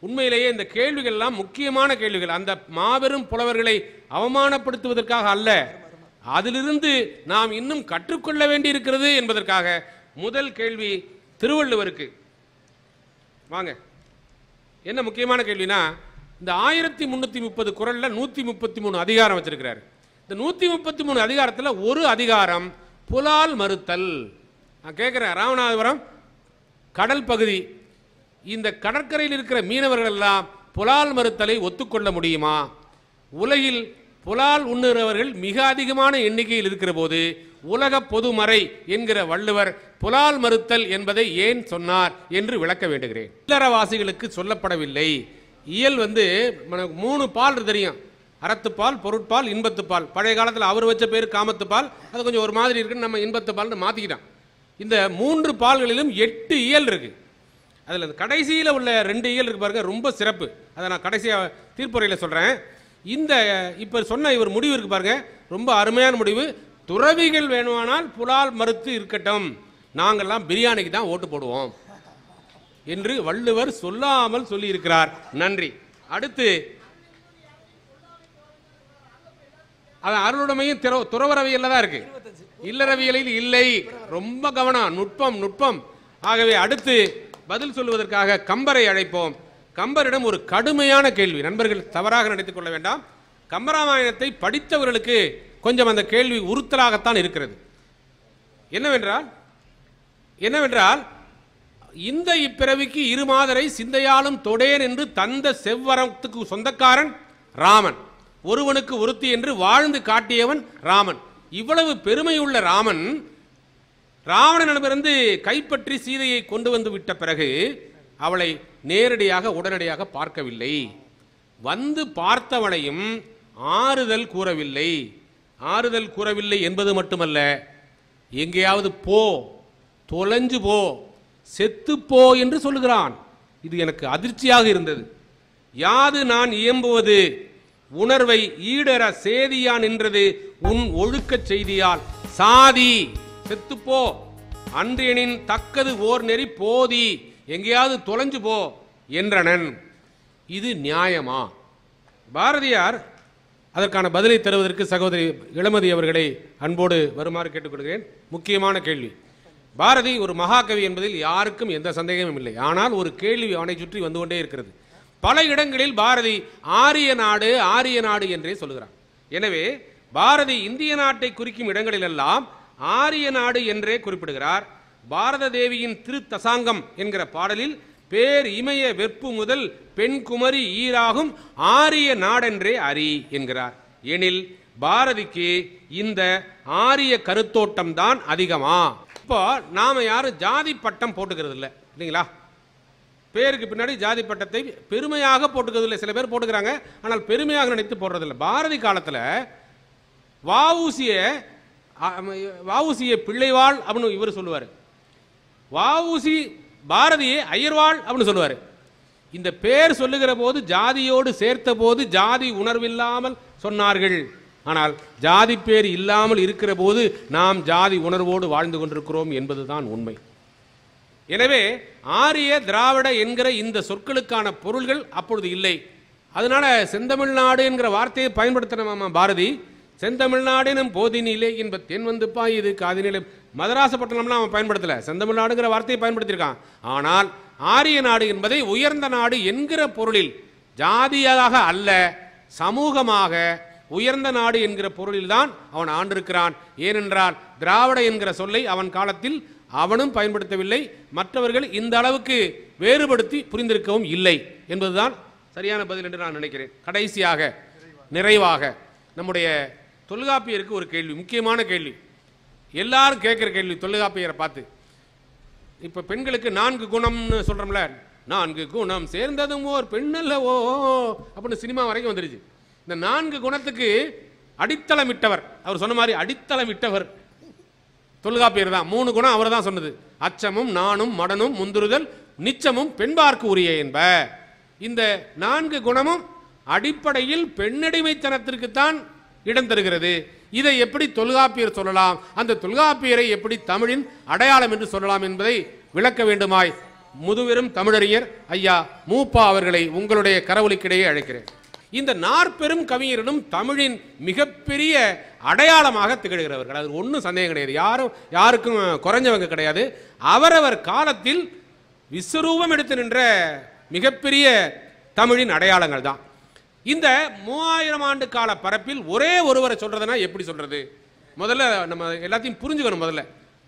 உண்மையிலேயே இந்த கேள்விகள் எல்லாம் முக்கியமான கேள்விகள். அந்த மாபெரும் புலவர்களை அவமானப்படுத்துவதற்காக அல்ல, அதிலிருந்து நாம் இன்னும் கற்றுக்கொள்ள வேண்டி இருக்கிறது என்பதற்காக முதல் கேள்வி திருவள்ளுவருக்கு. வாங்க, என்ன முக்கியமான கேள்வினா, இந்த 1330 குறள்ல 133 அதிகாரம் வச்சிருக்கிறார். இந்த 133 அதிகாரத்தில் ஒரு அதிகாரம் புலால் மறுத்தல். நான் கேட்குறேன், ராமநாதபுரம் கடல் பகுதி, இந்த கடற்கரையில் இருக்கிற மீனவர்கள் எல்லாம் புலால் மறுத்தலை ஒத்துக்கொள்ள முடியுமா? உலகில் புலால் உண்ணுகிறவர்கள் மிக அதிகமான எண்ணிக்கையில் இருக்கிற போது உலக பொதுமறை என்கிற வள்ளுவர் புலால் மறுத்தல் என்பதை ஏன் சொன்னார் என்று விளக்க வேண்டுகிறேன். இல்லறவாசிகளுக்கு சொல்லப்படவில்லை. இயல் 3 பால் தெரியும், அறத்துப்பால், பொருட்பால், இன்பத்துப்பால். பழைய காலத்தில் அவர் வச்ச பேர் காமத்துப்பால், அது கொஞ்சம் ஒரு மாதிரி இருக்குன்னு நம்ம இன்பத்துப்பால்னு மாற்றிக்கிட்டான். இந்த 3 பால்களிலும் 8 இயல் இருக்கு. அதில் கடைசியில் உள்ள 2 இயல் இருக்கு பாருங்க, ரொம்ப சிறப்பு. அதை நான் கடைசியாக தீர்ப்புரையில் சொல்கிறேன். இந்த இப்போ சொன்ன இவர் முடிவு இருக்கு பாருங்க, ரொம்ப அருமையான முடிவு. துறவிகள் வேணுமானால் புலால் மறுத்து இருக்கட்டும், நாங்கள்லாம் பிரியாணிக்கு தான் ஓட்டு போடுவோம் என்று வள்ளுவர் சொல்லாமல் சொல்லி இருக்கிறார். நன்றி. அடுத்து அது அருளுடைமையும் துறவரவியல்ல தான் இருக்கு, இல்லறவியலில் இல்லை. ரொம்ப கவனம், நுட்பம். ஆகவே அடுத்து பதில் சொல்வதற்காக கம்பரை அழைப்போம். கம்பரிடம் ஒரு கடுமையான கேள்வி. நண்பர்கள் தவறாக நினைத்துக் கொள்ள வேண்டாம். கம்பராமாயணத்தை படித்தவர்களுக்கு கொஞ்சம் அந்த கேள்வி உறுத்தலாகத்தான் இருக்கிறது. என்னவென்றால் இந்த இப்பிறவிக்கு இருமாதரை சிந்தையாலும் தொடேன் என்று தந்த செவ்வரத்துக்கு சொந்தக்காரன் ராமன், ஒருவனுக்கு ஒருத்தி என்று வாழ்ந்து காட்டியவன் ராமன். இவ்வளவு பெருமையுள்ள ராமன் ராவணனிடமிருந்து கைப்பற்றி சீதையை கொண்டு வந்து விட்ட பிறகு அவளை நேரடியாக உடனடியாக பார்க்கவில்லை. வந்து பார்த்தவளையும் ஆறுதல் கூறவில்லை என்பது மட்டுமல்ல, எங்கேயாவது போ, தொலைஞ்சு போ, செத்து போ என்று சொல்லுகிறான். இது எனக்கு அதிர்ச்சியாக இருந்தது. யாது நான் இயம்புவது உணர்வை ஈடற சேதியா நின்றது உன் ஒழுக்க செய்தியால் சாதி, செத்துப்போ, அன்றெனின் தக்கது ஓர் நெறி போதி, எங்கேயாவது தொலைஞ்சு போ என்றனன். இது நியாயமா? பாரதியார் அதற்கான பதிலை தருவதற்கு சகோதரி இளமதி அவர்களை அன்போடு வருமாறு கேட்டுக்கொள்கிறேன். முக்கியமான கேள்வி. பாரதி ஒரு மகாகவி என்பதில் யாருக்கும் எந்த சந்தேகமும் இல்லை. ஆனால் ஒரு கேள்வி அவனை சுற்றி வந்து கொண்டே இருக்கிறது. பல இடங்களில் பாரதி ஆரிய நாடு என்றே சொல்கிறார். எனவே பாரதி இந்திய நாட்டை குறிக்கும் இடங்களிலெல்லாம் ஆரிய நாடு என்றே குறிப்பிடுகிறார். பாரத தேவியின் திருத்தசாங்கம் என்கிற பாடலில் பேர் இமய வெற்பு முதல் பெண் குமரி ஈராகும் ஆரிய நாடென்றே அறி என்கிறார். எனில் பாரதிக்கு இந்த ஆரிய கருத்தோட்டம் தான் அதிகமா? இப்போ நாம யாரும் ஜாதி பட்டம் போட்டுக்கிறது இல்லை இல்லைங்களா? பேருக்கு பின்னாடி ஜாதி பட்டத்தை பெருமையாக போட்டுக்கிறது இல்லை. சில பேர் போட்டுக்கிறாங்க, ஆனால் பெருமையாக நினைத்து போடுறதில்லை. பாரதி காலத்தில் வஉசியை பிள்ளைவாள் அப்படின்னு இவர் சொல்லுவார், வஉசி பாரதியை ஐயர்வாள் அப்படின்னு சொல்லுவார். இந்த பேர் சொல்லுகிற போது ஜாதியோடு சேர்த்த போது ஜாதி உணர்வில்லாமல் சொன்னார்கள். ஆனால் ஜாதி பேர் இல்லாமல் இருக்கிற போது நாம் ஜாதி உணர்வோடு வாழ்ந்து கொண்டிருக்கிறோம் என்பதுதான் உண்மை. எனவே ஆரிய திராவிட என்கிற இந்த சொற்களுக்கான பொருள்கள் அப்பொழுது இல்லை. அதனால செந்தமிழ்நாடு என்கிற வார்த்தையை பயன்படுத்தின பாரதி. செந்தமிழ்நாடுனும் போதினிலே என்ப தென் வந்து பாயுது காதினிலே. மதராசப்பட்டினம்லாம் அவன் பயன்படுத்தல, செந்தமிழ்நாடுங்கிற வார்த்தையை பயன்படுத்தியிருக்கான். ஆனால் ஆரிய நாடு என்பதை உயர்ந்த நாடு என்கிற பொருளில், ஜாதியாக அல்ல சமூகமாக உயர்ந்த நாடு என்கிற பொருளில் தான் அவன் ஆண்டிருக்கிறான். ஏனென்றால் திராவிட என்கிற சொல்லை அவன் காலத்தில் அவனும் பயன்படுத்தவில்லை, மற்றவர்கள் இந்த அளவுக்கு வேறுபடுத்தி புரிந்திருக்கவும் இல்லை என்பதுதான் சரியான பதில் என்று நான் நினைக்கிறேன். கடைசியாக நிறைவாக நம்முடைய தொல்காப்பியருக்கு ஒரு கேள்வி, முக்கியமான கேள்வி, எல்லாரும் கேட்குற கேள்வி. தொல்காப்பியரை பார்த்து இப்போ பெண்களுக்கு 4 குணம்னு சொல்கிறோம்ல, 4 குணம் சேர்ந்ததும் ஓர் பெண்ணல்லவோ அப்படின்னு சினிமா வரைக்கும் வந்துருச்சு. இந்த 4 குணத்துக்கு அடித்தளமிட்டவர், அவர் சொன்ன மாதிரி அடித்தளமிட்டவர் தொல்காப்பியர் தான். 3 குணம் அவர் தான் சொன்னது. அச்சமும் நாணும் மடனும் முந்துறுதல் நிச்சமும் பெண்பார்க்கு உரிய என்ப. இந்த 4 குணமும் அடிப்படையில் பெண்ணடிமைத்தனத்திற்குத்தான் இடம் தருகிறது. இதை எப்படி தொல்காப்பியர் சொல்லலாம், அந்த தொல்காப்பியரை எப்படி தமிழின் அடையாளம் என்று சொல்லலாம் என்பதை விளக்க வேண்டுமாய் முதுபெரும் தமிழறிஞர் ஐயா மூப்பா அவர்களை உங்களுடைய கரவொலிக்கிடையே அழைக்கிறேன். இந்த நாற்பெரும் கவிஞர்களும் தமிழின் மிகப்பெரிய அடையாளமாக திகழ்கிறவர்கள். அது ஒன்றும் சந்தேகம் கிடையாது. யாருக்கும் குறைஞ்சவங்க கிடையாது. அவரவர் காலத்தில் விஸ்வரூபம் எடுத்து நின்ற மிகப்பெரிய தமிழின் அடையாளங்கள் தான். இந்த 3000 ஆண்டு கால பரப்பில் ஒரே ஒருவரை சொல்றதுன்னா எப்படி சொல்றது? முதல்ல நம்ம எல்லாத்தையும் புரிஞ்சுக்கணும். முதல்ல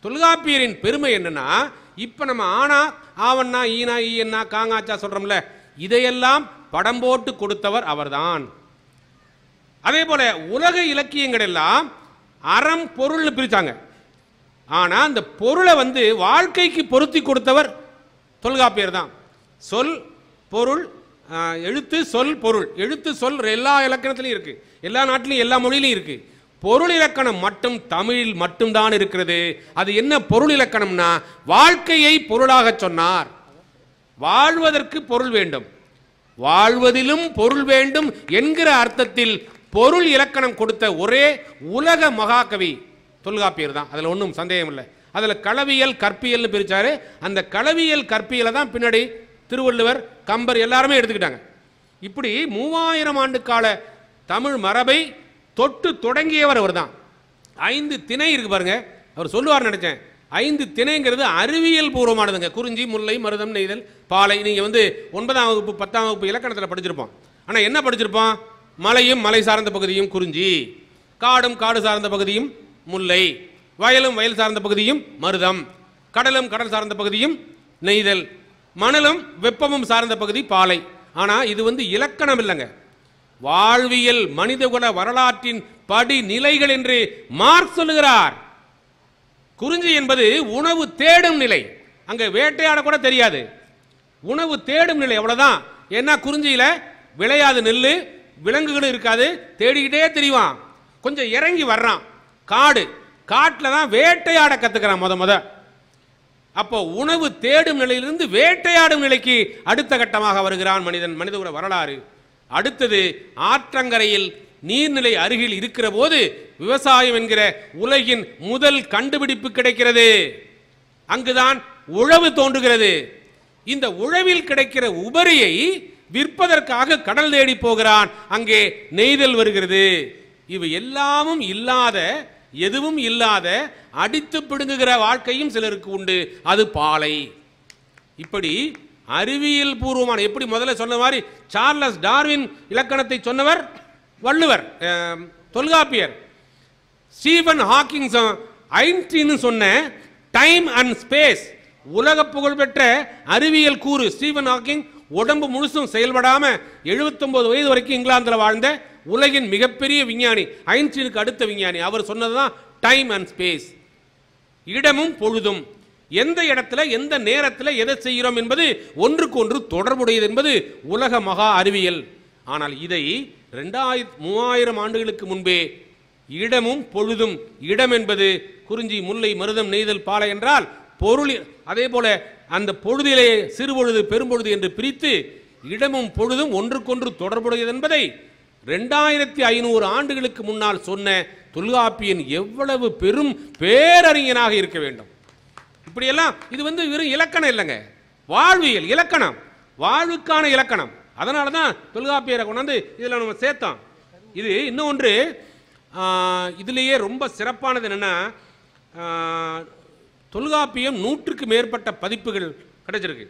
தொல்காப்பியரின் பெருமை என்னன்னா, இப்ப நம்ம ஆனா ஆவண்ணா ஈனா ஈயன்னா காங்காச்சா சொல்றோம்ல, இதையெல்லாம் படம் போட்டு கொடுத்தவர் அவர்தான். அதே போல உலக இலக்கியங்கள் எல்லாம் அறம் பொருள்னு பிரிச்சாங்க. ஆனா அந்த பொருளை வாழ்க்கைக்கு பொருத்தி கொடுத்தவர் தொல்காப்பியர் தான். சொல் பொருள் எழுத்து சொல் பொருள். எழுத்து சொல் எல்லா இலக்கணத்திலையும் இருக்கு, எல்லா நாட்டிலும் எல்லா மொழியிலும் இருக்கு. பொருள் இலக்கணம் மட்டும் தமிழில் மட்டும்தான் இருக்கிறது. அது என்ன பொருள் இலக்கணம்னா, வாழ்க்கையை பொருளாக சொன்னார். வாழ்வதற்கு பொருள் வேண்டும், வாழ்வதிலும் பொருள் வேண்டும் என்கிற அர்த்தத்தில் பொருள் இலக்கணம் கொடுத்த ஒரே உலக மகாகவி தொல்காப்பியர் தான். அதுல ஒன்றும் சந்தேகம் இல்லை. அதுல களவியல் கற்பியல்னு பிரிச்சாரு. அந்த களவியல் கற்பியலை தான் பின்னாடி திருவள்ளுவர் கம்பர் எல்லாருமே எடுத்துக்கிட்டாங்க. இப்படி 3000 ஆண்டு கால தமிழ் மரபை தொட்டு தொடங்கியவர் அவர் தான். 5 திணை இருக்கு பாருங்க. அவர் சொல்லுவார் நினைச்சேன். 5 திணைங்கிறது அறிவியல் பூர்வமானதுங்க. குறிஞ்சி, முல்லை, மருதம், நெய்தல், பாலை. நீங்க 9ஆம் வகுப்பு 10ஆம் வகுப்பு இலக்கணத்தில் படிச்சிருப்போம். ஆனா என்ன படிச்சிருப்போம்? மலையும் மலை சார்ந்த பகுதியும் குறிஞ்சி, காடும் காடு சார்ந்த பகுதியும் முல்லை, வயலும் வயல் சார்ந்த பகுதியும் மருதம், கடலும் கடல் சார்ந்த பகுதியும் நெய்தல், மணலும் வெப்பமும் சார்ந்த பகுதி பாலை. ஆனா இது இலக்கணம் இல்லைங்க, வாழ்வியல் மனிதகுல வரலாற்றின் படி நிலைகள் என்று மார்க்ஸ் சொல்லுகிறார். குறிஞ்சி என்பது உணவு தேடும் நிலை. அங்க வேட்டையாட கூட தெரியாது, உணவு தேடும் நிலை, அவ்வளவுதான். ஏன்னா குறிஞ்சியில விளையாது நெல்லு, விலங்குகளும் இருக்காது, தேடிக்கிட்டே தெரிவான். கொஞ்சம் இறங்கி வர்றான், காடு, காட்டுல தான் வேட்டையாட கத்துக்கிறான் முத. அப்போ உணவு தேடும் நிலையிலிருந்து வேட்டையாடும் நிலைக்கு அடுத்த கட்டமாக வருகிறான் மனிதன், மனிதகுல வரலாறு. அடுத்தது ஆற்றங்கரையில் நீர்நிலை அருகில் இருக்கிற போது விவசாயம் என்கிற உலகின் முதல் கண்டுபிடிப்பு கிடைக்கிறது. அங்குதான் உழவு தோன்றுகிறது. இந்த உழவில் கிடைக்கிற உபரியை விற்பதற்காக கடல் தேடி போகிறான். அங்கே நெய்தல் வருகிறது. இவை எல்லாமும் இல்லாத, எதுவும் இல்லாத அடித்து பிடுங்குகிற வாழ்க்கையும் சிலருக்கு உண்டு. அது பாலை. இப்படி அறிவியல் பூர்வமான, எப்படி முதல்ல சொன்ன மாதிரி சார்லஸ் டார்வின் இலக்கணத்தை சொன்னவர் Valluvar, Tolkappiyar. Stephen Hawking Einstein சொன்ன டைம் அண்ட் ஸ்பேஸ் உலக புகழ்பெற்ற அறிவியல் கூறு. ஸ்டீபன் ஹாக்கிங் உடம்பு முழுசும் செயல்படாம 79 வயது வரைக்கும் இங்கிலாந்தில் வாழ்ந்த உலகின் மிகப்பெரிய விஞ்ஞானி, ஐன்ஸ்டீனுக்கு அடுத்த விஞ்ஞானி. அவர் சொன்னதுதான் டைம் அண்ட் ஸ்பேஸ், இடமும் பொழுதும். எந்த இடத்துல எந்த நேரத்தில் எதை செய்கிறோம் என்பது ஒன்றுக்கு ஒன்று தொடர்புடையது என்பது உலக மகா அறிவியல். ஆனால் இதை 3000 ஆண்டுகளுக்கு முன்பே இடமும் பொழுதும், இடம் என்பது குறிஞ்சி, முல்லை, மருதம், நெய்தல், பாலை என்றால் பொருள். அதே போல அந்த பொழுதிலே சிறுபொழுது பெரும்பொழுது என்று பிரித்து இடமும் பொழுதும் ஒன்றுக்கொன்று தொடர்புடையது என்பதை 2500 ஆண்டுகளுக்கு முன்னால் சொன்ன தொல்காப்பியன் எவ்வளவு பெரும் பேரறிஞனாக இருக்க வேண்டும். இப்படியெல்லாம் இது வெறும் இலக்கணம் இல்லைங்க, வாழ்வியல் இலக்கணம், வாழ்வுக்கான இலக்கணம். அதனால தான் தொல்காப்பியரை கொண்டாந்து இதில் நம்ம சேர்த்தோம். இது இன்னொன்று, இதுலேயே ரொம்ப சிறப்பானது என்னன்னா, தொல்காப்பியம் 100க்கு மேற்பட்ட பதிப்புகள் கிடைச்சிருக்கு.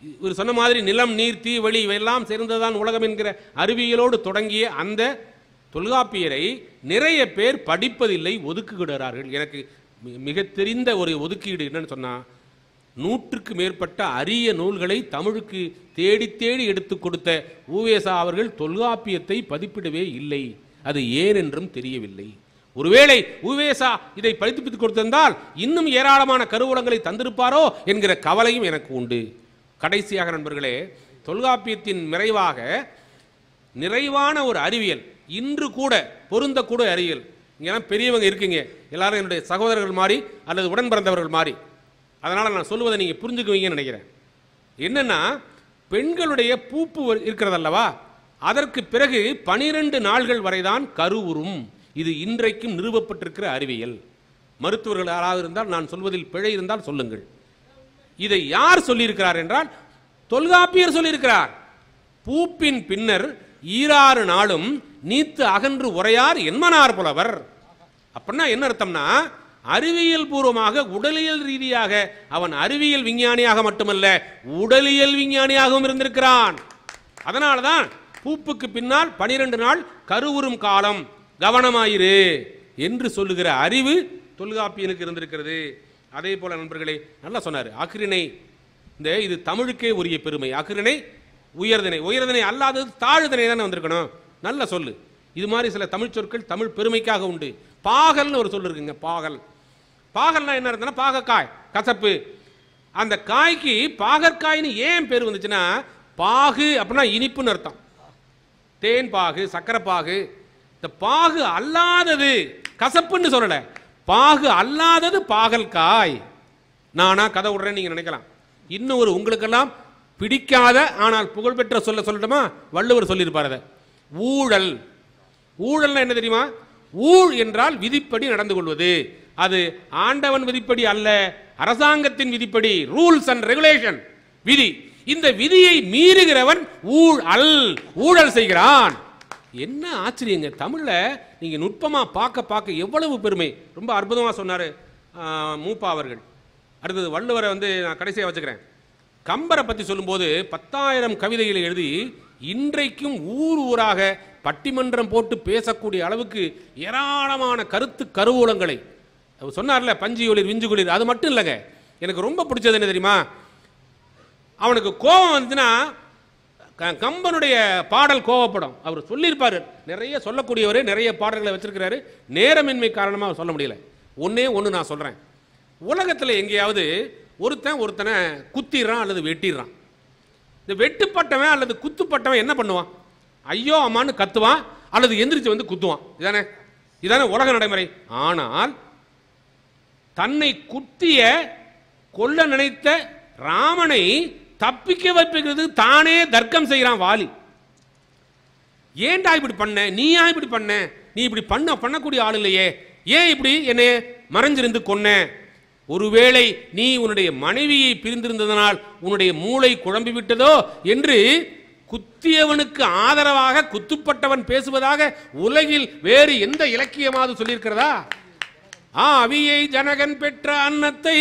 இவர் சொன்ன மாதிரி நிலம், நீர், தீ, வழி இவையெல்லாம் சேர்ந்ததான் உலகம் என்கிற அறிவியலோடு தொடங்கிய அந்த தொல்காப்பியரை நிறைய பேர் படிப்பதில்லை, ஒதுக்குகிறார்கள். எனக்கு மிக தெரிந்த ஒரு ஒதுக்கீடு என்னன்னு சொன்னா, 100க்கு மேற்பட்ட அரிய நூல்களை தமிழுக்கு தேடி தேடி எடுத்து கொடுத்த உவேசா அவர்கள் தொல்காப்பியத்தை பதிப்பிடவே இல்லை. அது ஏன் என்றும் தெரியவில்லை. ஒருவேளை உவேசா இதை பதிப்பித்து கொடுத்திருந்தால் இன்னும் ஏராளமான கருவூலங்களை தந்திருப்பாரோ என்கிற கவலையும் எனக்கு உண்டு. கடைசியாக நண்பர்களே, தொல்காப்பியத்தின் நிறைவான ஒரு அறிவியல், இன்று கூட பொருந்தக்கூட அறிவியல். இங்கெல்லாம் பெரியவங்க இருக்கீங்க, எல்லாரும் என்னுடைய சகோதரர்கள் மாதிரி அல்லது உடன் பிறந்தவர்கள் மாதிரி. அதனால் நான் சொல்லுவதை நீங்கள் புரிஞ்சுக்குவீங்கன்னு நினைக்கிறேன். என்னன்னா, பெண்களுடைய பூப்பு இருக்கிறதல்லவா, அதற்கு பிறகு 12 நாள்கள் வரைதான் கருவுறும். இது இன்றைக்கும் நிறுவப்பட்டிருக்கிற அறிவியல். மருத்துவர்கள் யாராவது இருந்தால், நான் சொல்வதில் பிழை இருந்தால் சொல்லுங்கள். இதை யார் சொல்லியிருக்கிறார் என்றால் தொல்காப்பியர் சொல்லியிருக்கிறார். பூப்பின் பின்னர் ஈராறு நாளும் நீத்து அகன்று உரையார் என்மனார் புலவர். அப்படின்னா என்ன அர்த்தம்னா, அறிவியல் பூர்வமாக உடலியல் ரீதியாக அவன் அறிவியல் விஞ்ஞானியாக மட்டுமல்ல உடலியல் விஞ்ஞானியாகவும் இருந்திருக்கிறான். அதனால்தான் பூப்புக்கு பின்னால் 12 நாள் கருவுறும் காலம், கவனமாயிரு என்று சொல்லுகிற அறிவு தொல்காப்பியனுக்கு இருந்திருக்கிறது. அதே போல நண்பர்களே நல்லா சொன்னார். அஃறிணை, இது தமிழுக்கே உரிய பெருமை. அஃறிணை உயர்திணை, உயர்திணை அல்லாதது தாழ்திணை தானே வந்திருக்கணும். நல்ல சொல்லு. இது மாதிரி சில தமிழ் சொற்கள் தமிழ் பெருமைக்காக உண்டு. பாகல்னு ஒரு சொல் இருக்குங்க. பாகல், பாகல்னா என்ன அர்த்தம்னா பாகக்காய், கசப்பு. அந்த காய்க்கு பாகற்காய்னு ஏன் பேர் வந்துச்சுன்னா, பாகு அப்படின்னா இனிப்புன்னு அர்த்தம். தேன் பாகு, சக்கரை பாகு. இந்த பாகு அல்லாதது கசப்புன்னு சொல்லல, பாகு அல்லாதது பாகல்காய். நானா கதை விடுறேன்னு நீங்க நினைக்கலாம். இன்னும் ஒரு உங்களுக்கெல்லாம் பிடிக்காத ஆனால் புகழ்பெற்ற சொல்ல சொல்லட்டுமா? வள்ளுவர் சொல்லியிருப்பார் அதை. ஊழல். ஊழல்னா என்ன தெரியுமா? ஊழ் என்றால் விதிப்படி நடந்து கொள்வது. அது ஆண்டவன் விதிப்படி அல்ல, அரசாங்கத்தின் விதிப்படி, ரூல்ஸ் அண்ட் ரெகுலேஷன், விதி. இந்த விதியை மீறுகிறவன் ஊழல் செய்கிறான். என்ன ஆச்சரியங்க! தமிழ்ல நீங்க நுட்பமா பார்க்க எவ்வளவு பெருமை. ரொம்ப அற்புதமா சொன்னாரு மூப்பா அவர்கள். அடுத்தது வள்ளுவரை நான் கடைசியா வச்சுக்கிறேன். கம்பரை பத்தி சொல்லும்போது 10,000 கவிதைகளை எழுதி இன்றைக்கும் ஊராக பட்டிமன்றம் போட்டு பேசக்கூடிய அளவுக்கு ஏராளமான கருத்து கருவூலங்களை சொன்னார்ல. பஞ்சு ஒளிர் விஞ்சு குளிர். அது மட்டும் இல்லைங்க, எனக்கு ரொம்ப பிடிச்சது என்ன தெரியுமா? அவனுக்கு கோபம் வந்துச்சுன்னா கம்பனுடைய பாடல் கோவப்படும். அவர் சொல்லியிருப்பாரு, நிறைய சொல்லக்கூடியவர், நிறைய பாடல்களை வச்சிருக்கிறாரு. நேரமின்மை காரணமாக சொல்ல முடியல. ஒன்னே ஒன்று நான் சொல்றேன். உலகத்தில் எங்கேயாவது ஒருத்தனை குத்திடுறான் அல்லது வெட்டிடுறான். இந்த வெட்டுப்பட்டவன் அல்லது குத்துப்பட்டவன் என்ன பண்ணுவான்? ஐயோ அம்மான்னு கத்துவான் அல்லது எந்திரிச்சு குத்துவான். இதானே உலக நடைமுறை. ஆனால் தன்னை குத்திய கொல்ல நினைத்த ராமனை தப்பிக்க வைப்பது தானே தர்க்கம் செய்கிறான் வாலி. ஏன்டா இப்படி பண்ண? நீயா இப்படி பண்ண? நீ இப்படி பண்ணக்கூடிய ஆள் இல்லையே, ஏன் இப்படி என்னை மறைஞ்சிருந்து கொன்ன? ஒருவேளை நீ உன்னுடைய மனைவியை பிரிந்திருந்ததனால் உன்னுடைய மூளை குழம்பி விட்டதோ என்று குத்தியவனுக்கு ஆதரவாக குத்துப்பட்டவன் பேசுவதாக உலகில் வேறு எந்த இலக்கியமாவது சொல்லியிருக்கிறதா? அவியை ஜனகன் பெற்ற அன்னத்தை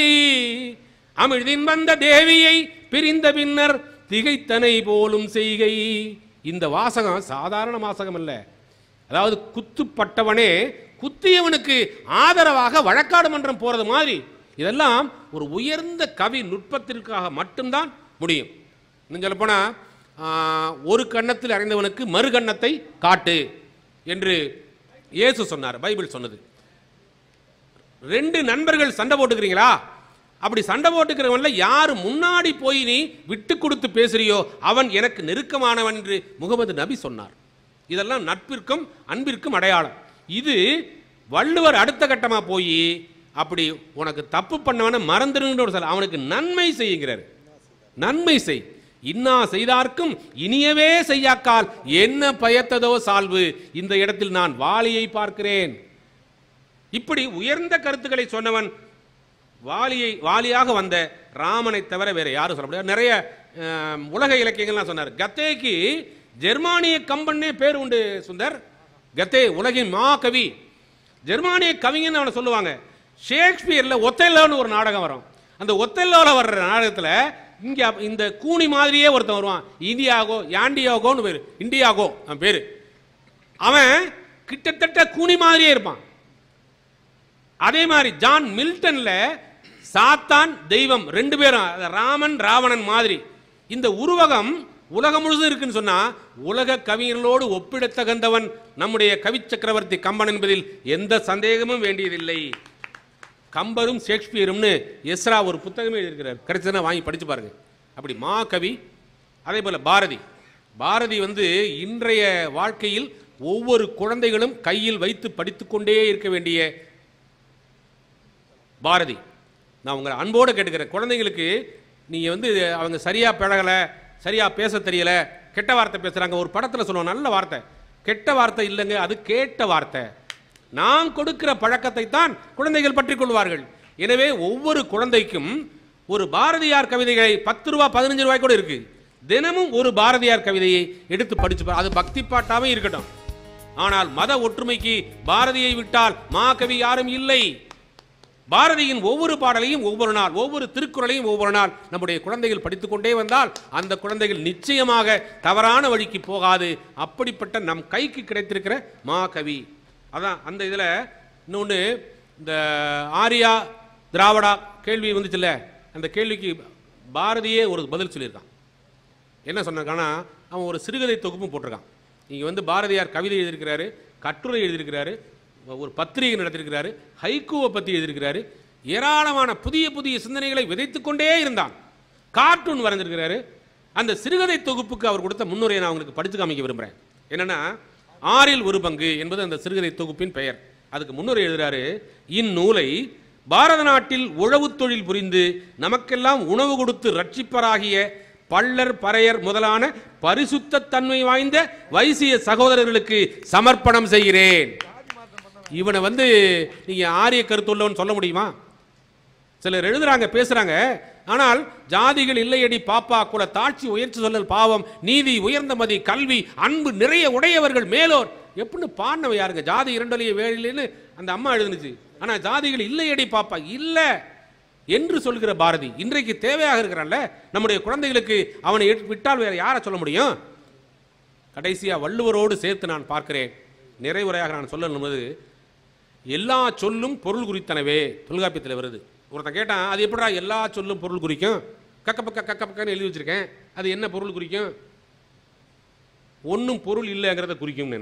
அமிழ்தின் வந்த தேவியை பிரிந்த பின்னர் திகைத்தனை போலும் செய்கை. இந்த வாசகம் சாதாரண வாசகம் அல்ல. அதாவது குத்துப்பட்டவனே குத்தியவனுக்கு ஆதரவாக வழக்காடு மன்றம் போறது மாதிரி. இதெல்லாம் ஒரு உயர்ந்த கவி நுட்பத்திற்காக மட்டும்தான் முடியும். இன்னும் சொல்ல போனா, ஒரு கன்னத்தில் அறிந்தவனுக்கு மறு கன்னத்தை காட்டு என்று இயேசு சொன்னார், பைபிள் சொன்னது. 2 நண்பர்கள் சண்டை போட்டுக்கிறீங்களா? அப்படி சண்டை போட்டுக்கிறவன்ல யாரு முன்னாடி போய் நீ விட்டு கொடுத்து பேசுறியோ அவன் எனக்கு நெருக்கமானவன் என்று முகமது நபி சொன்னார். இதெல்லாம் நட்பிற்கும் அன்பிற்கும் அடையாளம். இது வள்ளுவர் அடுத்த கட்டமா போய் அப்படி உனக்கு தப்பு பண்ணவன மறந்துடுங்கிற ஒரு சொல்ல, அவனுக்கு நன்மை செய்யுங்கிறார். நன்மை செய், இன்னா செய்தார்க்கும் இனியவே செய்யாக்கால் என்ன பயத்ததோ சால்வு. இந்த இடத்தில் நான் வாலியை பார்க்கிறேன். இப்படி உயர்ந்த கருத்துக்களை சொன்னவன் வாலியாக வந்த ராமனை தவிர வேற யாரும் சொல்ல முடியாது. நிறைய உலக இலக்கியங்கள்லாம் சொன்னார். கத்தேக்கு ஜெர்மானிய கம்பன்னே பேர் உண்டு சுந்தர். கத்தே உலகின் மா கவி, ஜெர்மானிய கவிஞன்னு அவனை சொல்லுவாங்க. ஷேக்ஸ்பியர்ல ஒத்தெல்லோன்னு ஒரு நாடகம் வரும். அந்த ஒத்தெல்லோல வர்ற நாடகத்தில் இங்க இந்த கூனி மாதிரியே ஒருத்தன் வருவான். யாண்டியாகோன்னு பேரு, இண்டியாகோ பேரு. அவன் கிட்டத்தட்ட கூனி மாதிரியே இருப்பான். அதே மாதிரி ஜான் மில்டன்ல சாத்தான் தெய்வம் 2 பேரும் ராமன் ராவணன் மாதிரி. இந்த உருவகம் உலகம் முழுதும் இருக்குன்னு சொன்னா உலக கவிஞர்களோடு ஒப்பிடத்தகுந்தவன் நம்முடைய கவி சக்கரவர்த்தி கம்பன் என்பதில் எந்த சந்தேகமும் வேண்டியதில்லை. கம்பரும் ஷேக்ஸ்பியரும் எஸ்ரா ஒரு புத்தகமே எழுதியிருக்கிறார். கிடைச்சதுன்னா வாங்கி படிச்சு பாருங்க. அப்படி மா கவி. அதே போல பாரதி இன்றைய வாழ்க்கையில் ஒவ்வொரு குழந்தைகளும் கையில் வைத்து படித்துக்கொண்டே இருக்க வேண்டிய பாரதி. நான் உங்களை அன்போடு கேட்டுக்கிறேன், குழந்தைங்களுக்கு நீங்க அவங்க சரியா பழகலை, சரியா பேச தெரியல, கெட்ட வார்த்தை பேசுறாங்க. ஒரு படத்தில் சொல்லுவோம், நல்ல வார்த்தை, கெட்ட வார்த்தை இல்லைங்க, அது கேட்ட வார்த்தை. நாம் கொடுக்கிற பழக்கத்தை தான் குழந்தைகள் பற்றி கொள்வார்கள். எனவே ஒவ்வொரு குழந்தைக்கும் ஒரு பாரதியார் கவிதைகளை 10 ரூபா 15 ரூபாய் கூட இருக்கு. தினமும் ஒரு பாரதியார் கவிதையை எடுத்து படிச்சு, அது பக்தி பாட்டாவே இருக்கட்டும். ஆனால் மத ஒற்றுமைக்கு பாரதியை விட்டால் மாகவி யாரும் இல்லை. பாரதியின் ஒவ்வொரு பாடலையும் ஒவ்வொரு நாள், ஒவ்வொரு திருக்குறளையும் ஒவ்வொரு நாள் நம்முடைய குழந்தைகள் படித்துக் கொண்டே வந்தால் அந்த குழந்தைகள் நிச்சயமாக தவறான வழிக்கு போகாது. அப்படிப்பட்ட நம் கைக்கு கிடைத்திருக்கிற மாகவி. அதான் அந்த இதில் இன்னொன்று, இந்த ஆரியா திராவிடா கேள்வி வந்துச்சுல்ல, அந்த கேள்விக்கு பாரதியே ஒரு பதில் சொல்லியிருக்கான். என்ன சொன்னான்னா, அவன் ஒரு சிறுகதை தொகுப்பும் போட்டிருக்கான். இங்கே பாரதியார் கவிதை எழுதியிருக்கிறாரு, கட்டுரை எழுதியிருக்கிறாரு, ஒரு பத்திரிகை நடத்திருக்கிறாரு, ஹைக்கூவை பற்றி எழுதியிருக்கிறாரு, ஏராளமான புதிய புதிய சிந்தனைகளை விதைத்துக் கொண்டே இருந்தான். கார்ட்டூன் வரைஞ்சிருக்கிறாரு. அந்த சிறுகதை தொகுப்புக்கு அவர் கொடுத்த முன்னுரையை நான் உங்களுக்கு படித்து காமிக்க விரும்புகிறேன். என்னன்னா, 1/6 என்பது அந்த சிறுகதை தொகுப்பின் பெயர். அதுக்கு முன்னுரை எழுதுறாரு, இந்நூலை பாரத நாட்டில் உழவு தொழில் புரிந்து நமக்கெல்லாம் உணவு கொடுத்து ரட்சிப்பராகிய பள்ளர் பறையர் முதலான பரிசுத்த தன்மை வாய்ந்த வைசிய சகோதரர்களுக்கு சமர்ப்பணம் செய்கிறேன். இவனை நீங்க ஆரிய கருத்துள்ளவன் சொல்ல முடியுமா? சிலர் எழுதுறாங்க, பேசுறாங்க. ஆனால் ஜாதிகள் இல்லையடி பாப்பா, குல தாட்சி உயர்ச்சி சொல்லல் பாவம், நீதி உயர்ந்த மதி கல்வி அன்பு நிறைய உடையவர்கள் மேலோர் எப்படின்னு பாடினவ யாருங்க? ஜாதி இரண்டொலிய வேலைன்னு அந்த அம்மா எழுதுனுச்சு. ஆனா ஜாதிகள் இல்லையடி பாப்பா இல்ல என்று சொல்கிற பாரதி இன்றைக்கு தேவையாக இருக்கிறான்ல நம்முடைய குழந்தைகளுக்கு. அவனை விட்டால் வேற யாரை சொல்ல முடியும்? கடைசியா வள்ளுவரோடு சேர்த்து நான் பார்க்கிறேன், நிறைவுரையாக நான் சொல்ல என்பது, எல்லா சொல்லும் பொருள் குறித்தனவே தொல்காப்பியத்தில் வருது. ஒருத்தன் கேட்டான், அது எப்படா எல்லா சொல்லும் பொருள் குறிக்கும்? கக்கப்பக்கன்னு எழுதி வச்சிருக்கேன், அது என்ன பொருள் குறிக்கும்? ஒன்றும் பொருள் இல்லைங்கிறத குறிக்கும்.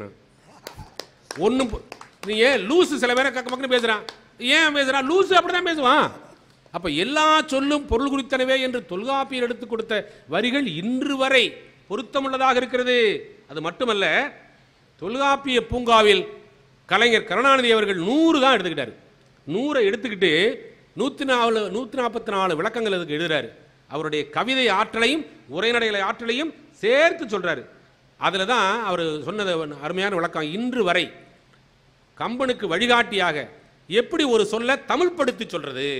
ஒன்றும் நீ ஏன் லூசு சில பேரை கக்கப்பக்கன்னு பேசுறான், ஏன் பேசுறான்? லூசு அப்படிதான் பேசுவான். அப்ப எல்லா சொல்லும் பொருள் குறித்தனவே என்று தொல்காப்பியர் எடுத்து கொடுத்த வரிகள் இன்று வரை பொருத்தமுள்ளதாக இருக்கிறது. அது மட்டுமல்ல, தொல்காப்பிய பூங்காவில் கலைஞர் கருணாநிதி அவர்கள் 100 தான் எடுத்துக்கிட்டாரு. 100 எடுத்துக்கிட்டு 144 விளக்கங்கள் அதுக்கு எழுதுறாரு. அவருடைய கவிதை ஆற்றலையும் உரைநடை ஆற்றலையும் சேர்த்து சொல்றாரு. அதுல தான் அவர் சொன்னது அருமையான விளக்கம். இன்று வரை கம்பனுக்கு வழிகாட்டியாக எப்படி ஒரு சொல்ல தமிழ் படுத்தி சொல்றது.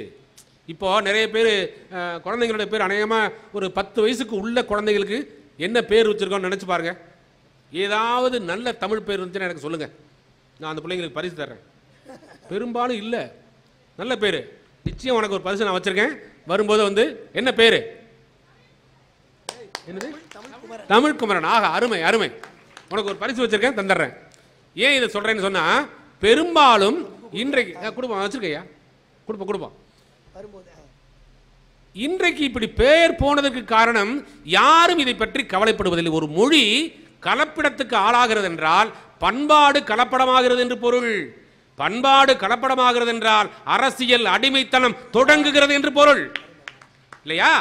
இப்போ நிறைய பேர் குழந்தைங்களோட பேர் அநேகமாக ஒரு 10 வயசுக்கு உள்ள குழந்தைங்களுக்கு என்ன பேர் வச்சிருக்கோம்னு நினைச்சு பாருங்க. ஏதாவது நல்ல தமிழ் பேர் இருந்துச்சுன்னா எனக்கு சொல்லுங்க, நான் அந்த பிள்ளைங்களுக்கு பரிசு தர்றேன். பெரும்பாலும் இல்லை. நல்ல பேர் நிச்சயம் உனக்கு ஒரு பரிசு நான் வச்சிருக்கேன். வரும்போது என்ன பேரு? என்னது? தமிழ்குமரன். ஆக அருமை அருமை, உனக்கு ஒரு பரிசு வச்சிருக்கேன், தந்துடுறேன். ஏன் இதை சொல்றேன்னு சொன்னா, பெரும்பாலும் இன்றைக்கு கொடுப்போம், வச்சிருக்கையா கொடுப்போம். இன்றைக்கு இப்படி பேர் போனதற்கு காரணம் யாரும் இதை பற்றி கவலைப்படுவதில்லை. ஒரு மொழி கலப்பிடத்துக்கு ஆளாகிறது என்றால் பண்பாடு கலப்படமாகிறது என்று பொருள். பண்பாடு கலப்படமாகிறது என்றால் அரசியல் அடிமைத்தனம் தொடங்குகிறது என்று பொருள் இல்லையா?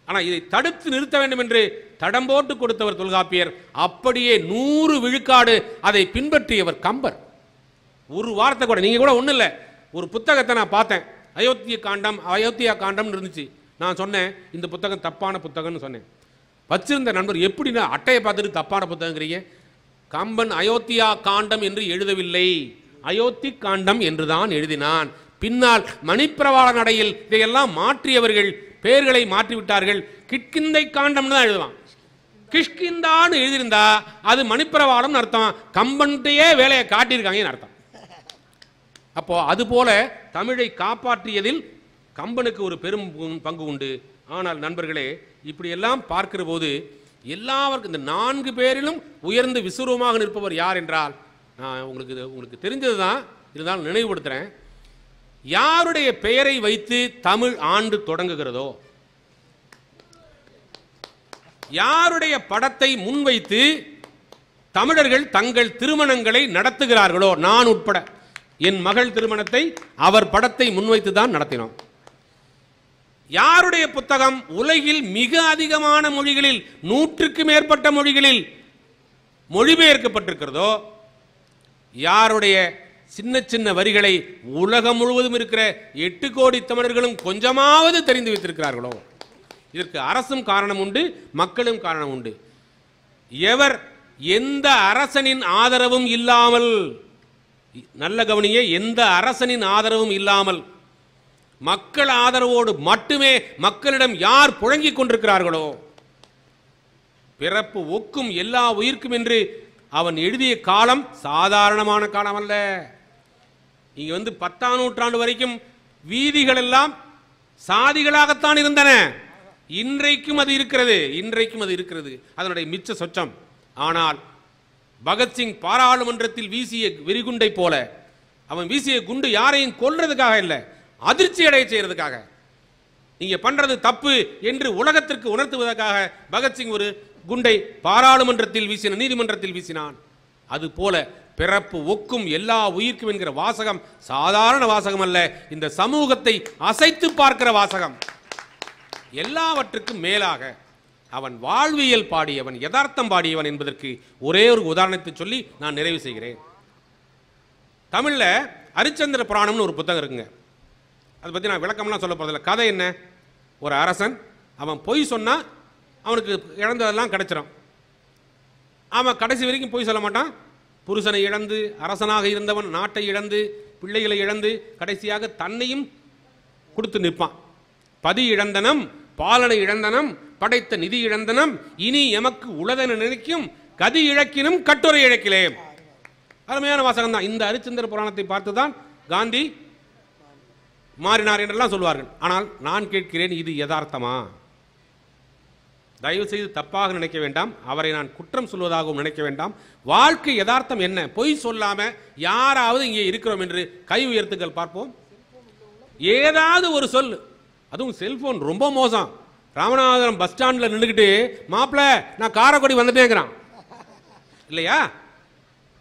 ஆனா இதை தடுத்து நிறுத்த வேண்டும் என்று தடம் போட்டு கொடுத்தவர் தொல்காப்பியர். அப்படியே 100 விழுக்காடு அதை பின்பற்றியவர் கம்பர். ஒரு வார்த்தை கூட, நீங்க கூட ஒண்ணு இல்லை, ஒரு புத்தகத்தை நான் பார்த்தேன், அயோத்தியா காண்டம் இருந்துச்சு. நான் சொன்னேன் இந்த புத்தகம் தப்பான புத்தகம்னு சொன்னேன். வச்சிருந்த நண்பர், எப்படின்னா அட்டையை பார்த்துட்டு தப்பான புத்தகங்கிறீங்க? கம்பன் அயோத்தியா காண்டம் என்று எழுதவில்லை, அயோத்தி காண்டம் என்றுதான் எழுதினான். பின்னால் மணிப்பிரவாள நடையில் இதையெல்லாம் மாற்றியவர்கள் பெயர்களை மாற்றிவிட்டார்கள். கிஷ்கிந்தை காண்டம்னு தான் எழுதுவான். கிஷ்கிந்தான்னு எழுதியிருந்தா அது மணிப்பிரவாளம் அர்த்தம், கம்பன்கிட்டயே வேலையை காட்டியிருக்காங்கன்னு அர்த்தம். அப்போ அதுபோல தமிழை காப்பாற்றியதில் கம்பனுக்கு ஒரு பெரும் பங்கு உண்டு. ஆனால் நண்பர்களே, இப்படியெல்லாம் பார்க்கிற போது எல்லாருக்கும் இந்த 4 பேரிலும் உயர்ந்து விசுவரமாக நிற்பவர் யார் என்றால், நான் உங்களுக்கு தெரிஞ்சது தான், இருந்தாலும் நினைவுபடுத்துகிறேன். யாருடைய பெயரை வைத்து தமிழ் ஆண்டு தொடங்குகிறதோ, யாருடைய படத்தை முன்வைத்து தமிழர்கள் தங்கள் திருமணங்களை நடத்துகிறார்களோ, நான் உட்பட என் மகள் திருமணத்தை அவர் படத்தை முன்வைத்து தான் நடத்தினோம். யாருடைய புத்தகம் உலகில் மிக அதிகமான மொழிகளில் 100க்கு மேற்பட்ட மொழிகளில் மொழிபெயர்க்கப்பட்டிருக்கிறதோ, யாருடைய சின்ன சின்ன வரிகளை உலகம் முழுவதும் இருக்கிற 8 கோடி தமிழர்களும் கொஞ்சமாவது தெரிந்து வைத்திருக்கிறார்களோ, இதற்கு அரசும் காரணம் உண்டு, மக்களும் காரணம் உண்டு. எவர் எந்த அரசனின் ஆதரவும் இல்லாமல், நல்ல கவனியே, எந்த அரசனின் ஆதரவும் இல்லாமல் மக்கள் ஆதரவோடு மட்டுமே மக்களிடம் யார் புழங்கிக் கொண்டிருக்கிறார்களோ, பிறப்பு ஒக்கும் எல்லா உயிர்க்கும் என்று அவன் எழுதிய காலம் சாதாரணமான காலம் அல்ல. இங்க 10ஆம் நூற்றாண்டு வரைக்கும் வீதிகள் எல்லாம் சாதிகளாகத்தான் இருந்தன. இன்றைக்கும் அது இருக்கிறது. அதனுடைய மிச்ச சொச்சம். ஆனால் பகத்சிங் பாராளுமன்றத்தில் வீசிய வெறிகுண்டை போல அவன் வீசிய குண்டு யாரையும் கொல்றதுக்காக இல்லை, அதிர்ச்சி அடைய செய்யறதுக்காக, நீங்க பண்றது தப்பு என்று உலகத்திற்கு உணர்த்துவதற்காக பகத்சிங் ஒரு குண்டை பாராளுமன்றத்தில் வீசின, நீதிமன்றத்தில் வீசினான். அது போல பிறப்பு ஒக்கும் எல்லா உயிர்க்கும் என்கிற வாசகம் சாதாரண வாசகம் அல்ல, இந்த சமூகத்தை அசைத்து பார்க்கிற வாசகம். எல்லாவற்றுக்கும் மேலாக அவன் வாழ்வியல் பாடியவன், யதார்த்தம் பாடியவன் என்பதற்கு ஒரே ஒரு உதாரணத்தை சொல்லி நான் நிறைவு செய்கிறேன். தமிழ்ல அரிச்சந்திர புராணம்னு ஒரு புத்தகம் இருக்குங்க. அதை பற்றி நான் விளக்கம்லாம் சொல்ல போறதில்லை. கதை என்ன? ஒரு அரசன், அவன் பொய் சொன்னா அவனுக்கு இழந்ததெல்லாம் கிடைச்சிடும். அவன் கடைசி வரைக்கும் பொய் சொல்ல மாட்டான். புருஷனை இழந்து, அரசனாக இருந்தவன் நாட்டை இழந்து, பிள்ளைகளை இழந்து, கடைசியாக தன்னையும் கொடுத்து நிற்பான். பதி இழந்தனம், பாலனை இழந்தனம், படைத்த நிதி இழந்தனம், இனி எமக்கு உளதென நினைக்கும் கதி இழக்கினும் கட்டுரை இழக்கிலேன். அருமையான வாசகம் தான். இந்த அரிச்சந்திர புராணத்தை பார்த்துதான் காந்தி மாறினார் என்றெல்லாம் சொல்வார்கள். ஆனால் நான் கேட்கிறேன், இது யதார்த்தமா? தயவு செய்து தப்பாக நினைக்க வேண்டாம், அவரை நான் குற்றம் சொல்வதாகவும் நினைக்க வேண்டாம். வாழ்க்கை யதார்த்தம் என்ன? பொய் சொல்லாம யாராவது இங்கே இருக்கிறோம் என்று கை உயர்த்துக்கள் பார்ப்போம். ஏதாவது ஒரு சொல், அதுவும் செல்போன் ரொம்ப மோசம். ராமநாதபுரம் பஸ் ஸ்டாண்டில் நின்றுக்கிட்டு மாப்பிள்ள நான் காரைக்குடி வந்துட்டேங்கிறான் இல்லையா?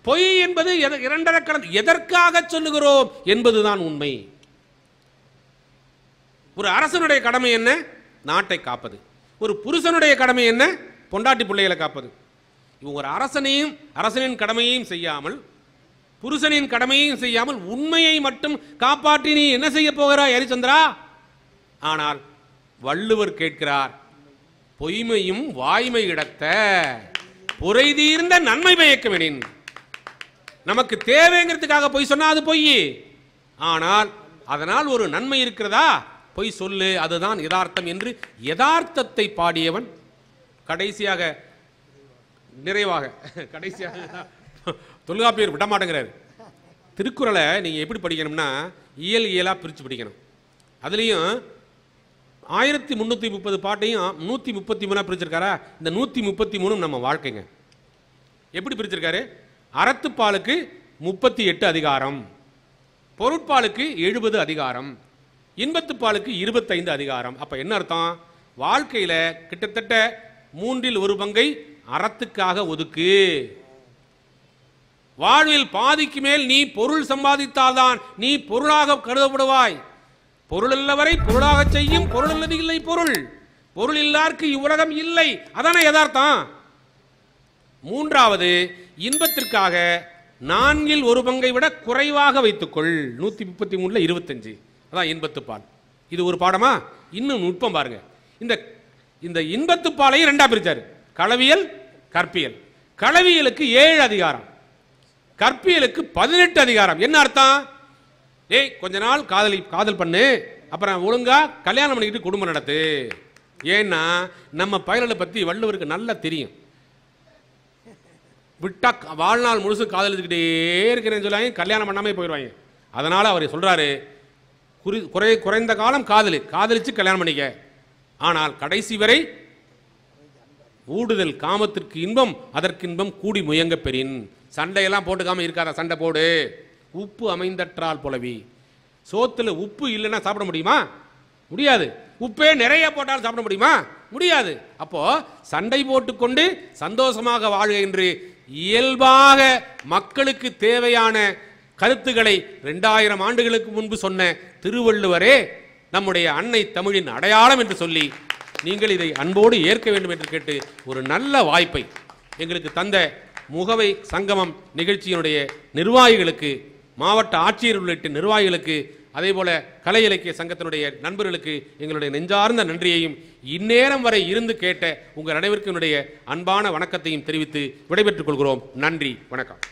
பொய் என்பது இரண்டரை கலந்து எதற்காக சொல்லுகிறோம் என்பதுதான் உண்மை. ஒரு அரசனுடைய கடமை என்ன? நாட்டை காப்பது. ஒரு புருஷனுடைய கடமை என்ன? பொண்டாட்டி பிள்ளைகளை காப்பது. இவங்க ஒரு அரசனின் கடமையையும் செய்யாமல், புருஷனின் கடமையையும் செய்யாமல் உண்மையை மட்டும் காப்பாற்றி நீ என்ன செய்ய போகிறாய் ஹரிச்சந்திரா? ஆனால் வள்ளுவர் கேட்கிறார், பொய்மையும் வாய்மை இடத்த பொறை தீர்ந்த நன்மை பயக்கமெனின். நமக்கு தேவைங்கிறதுக்காக பொய் சொன்னா அது பொய். ஆனால் அதனால் ஒரு நன்மை இருக்கிறதா? பொய் சொல்லு, அதுதான் யதார்த்தம் என்று யதார்த்தத்தை பாடியவன். கடைசியாக நிறைவாக தொல்காப்பியர் விடமாட்டேங்கிறார். திருக்குறளை நீங்க எப்படி படிக்கணும்னா இயலா பிரிச்சு படிக்கணும். அதுலயும் 1330 பாட்டையும் 133 பிரிச்சிருக்காரா? இந்த 133 நம்ம வாழ்க்கைங்க. எப்படி பிரிச்சிருக்காரு? அறத்துப்பாலுக்கு 38 அதிகாரம், பொருட்பாலுக்கு 70 அதிகாரம், இன்பத்துப்பாலுக்கு 25 அதிகாரம். அப்ப என்ன அர்த்தம்? வாழ்க்கையில கிட்டத்தட்ட 1/3 பங்கை அறத்துக்காக ஒதுக்கு. வாழ்வில் பாதிக்கு மேல் நீ பொருள் சம்பாதித்தால்தான் நீ பொருளாக கருதப்படுவாய். பொருள் இல்லவரை பொருளாக செய்யும் பொருள் அல்லது இல்லை பொருள். பொருள் இல்லாருக்கு இவ்வுலகம் இல்லை. அதான யதார்த்தம். மூன்றாவது, இன்பத்திற்காக 4/1 பங்கை விட குறைவாக வைத்துக்கொள். 133ல 25. அதான் இன்பத்துப்பால். இது ஒரு பாடமா? இன்னும் நுட்பம் பாருங்க. இந்த இன்பத்துப்பாலையும் ரெண்டா பிரிச்சாரு. களவியல், கற்பியல். களவியலுக்கு 7 அதிகாரம், கற்பியலுக்கு 18 அதிகாரம். என்ன அர்த்தம்? ஏய், கொஞ்ச நாள் காதல் பண்ணு, அப்புறம் ஒழுங்கா கல்யாணம் பண்ணிக்கிட்டு குடும்பம் நடத்து. ஏன்னா நம்ம பயல்களை பத்தி வள்ளுவருக்கு நல்லா தெரியும். விட்டா வாழ்நாள் முழுசு காதலிச்சுக்கிட்டே இருக்கிறேன்னு சொல்லாங்க, கல்யாணம் பண்ணாமே போயிடுவாங்க. அதனால அவர் சொல்றாரு, குறைந்த காலம் காதலிச்சு கல்யாணம் பண்ணிக்க, ஆனால் கடைசி வரை ஊடுதல் காமத்திற்கு இன்பம் அதற்கு இன்பம் கூடி முயங்க பெறின். சண்டையெல்லாம் போட்டுக்காம இருக்காத, சண்டை போடு. உப்பு அமைந்தற்றால் புலவி. சோத்துல உப்பு இல்லைன்னா சாப்பிட முடியுமா? முடியாது. உப்பே நிறைய போட்டால் சாப்பிட முடியுமா? முடியாது. அப்போ சண்டை போட்டுக்கொண்டு சந்தோஷமாக வாழ்க என்று இயல்பாக மக்களுக்கு தேவையான கருத்துக்களை 2000 ஆண்டுகளுக்கு முன்பு சொன்ன திருவள்ளுவரே நம்முடைய அன்னை தமிழின் அடையாளம் என்று சொல்லி நீங்கள் இதை அன்போடு ஏற்க வேண்டும் என்று கேட்டு ஒரு நல்ல வாய்ப்பை எங்களுக்கு தந்த முகவை சங்கமம் நிகழ்ச்சியினுடைய நிர்வாகிகளுக்கு, மாவட்ட ஆட்சியர் உள்ளிட்ட நிர்வாகிகளுக்கு, அதேபோல கலை இலக்கிய சங்கத்தினுடைய நண்பர்களுக்கு எங்களுடைய நெஞ்சார்ந்த நன்றியையும் இந்நேரம் வரை இருந்து கேட்ட உங்கள் அனைவருக்கும் என்னுடைய அன்பான வணக்கத்தையும் தெரிவித்து விடைபெற்றுக் கொள்கிறோம். நன்றி, வணக்கம்.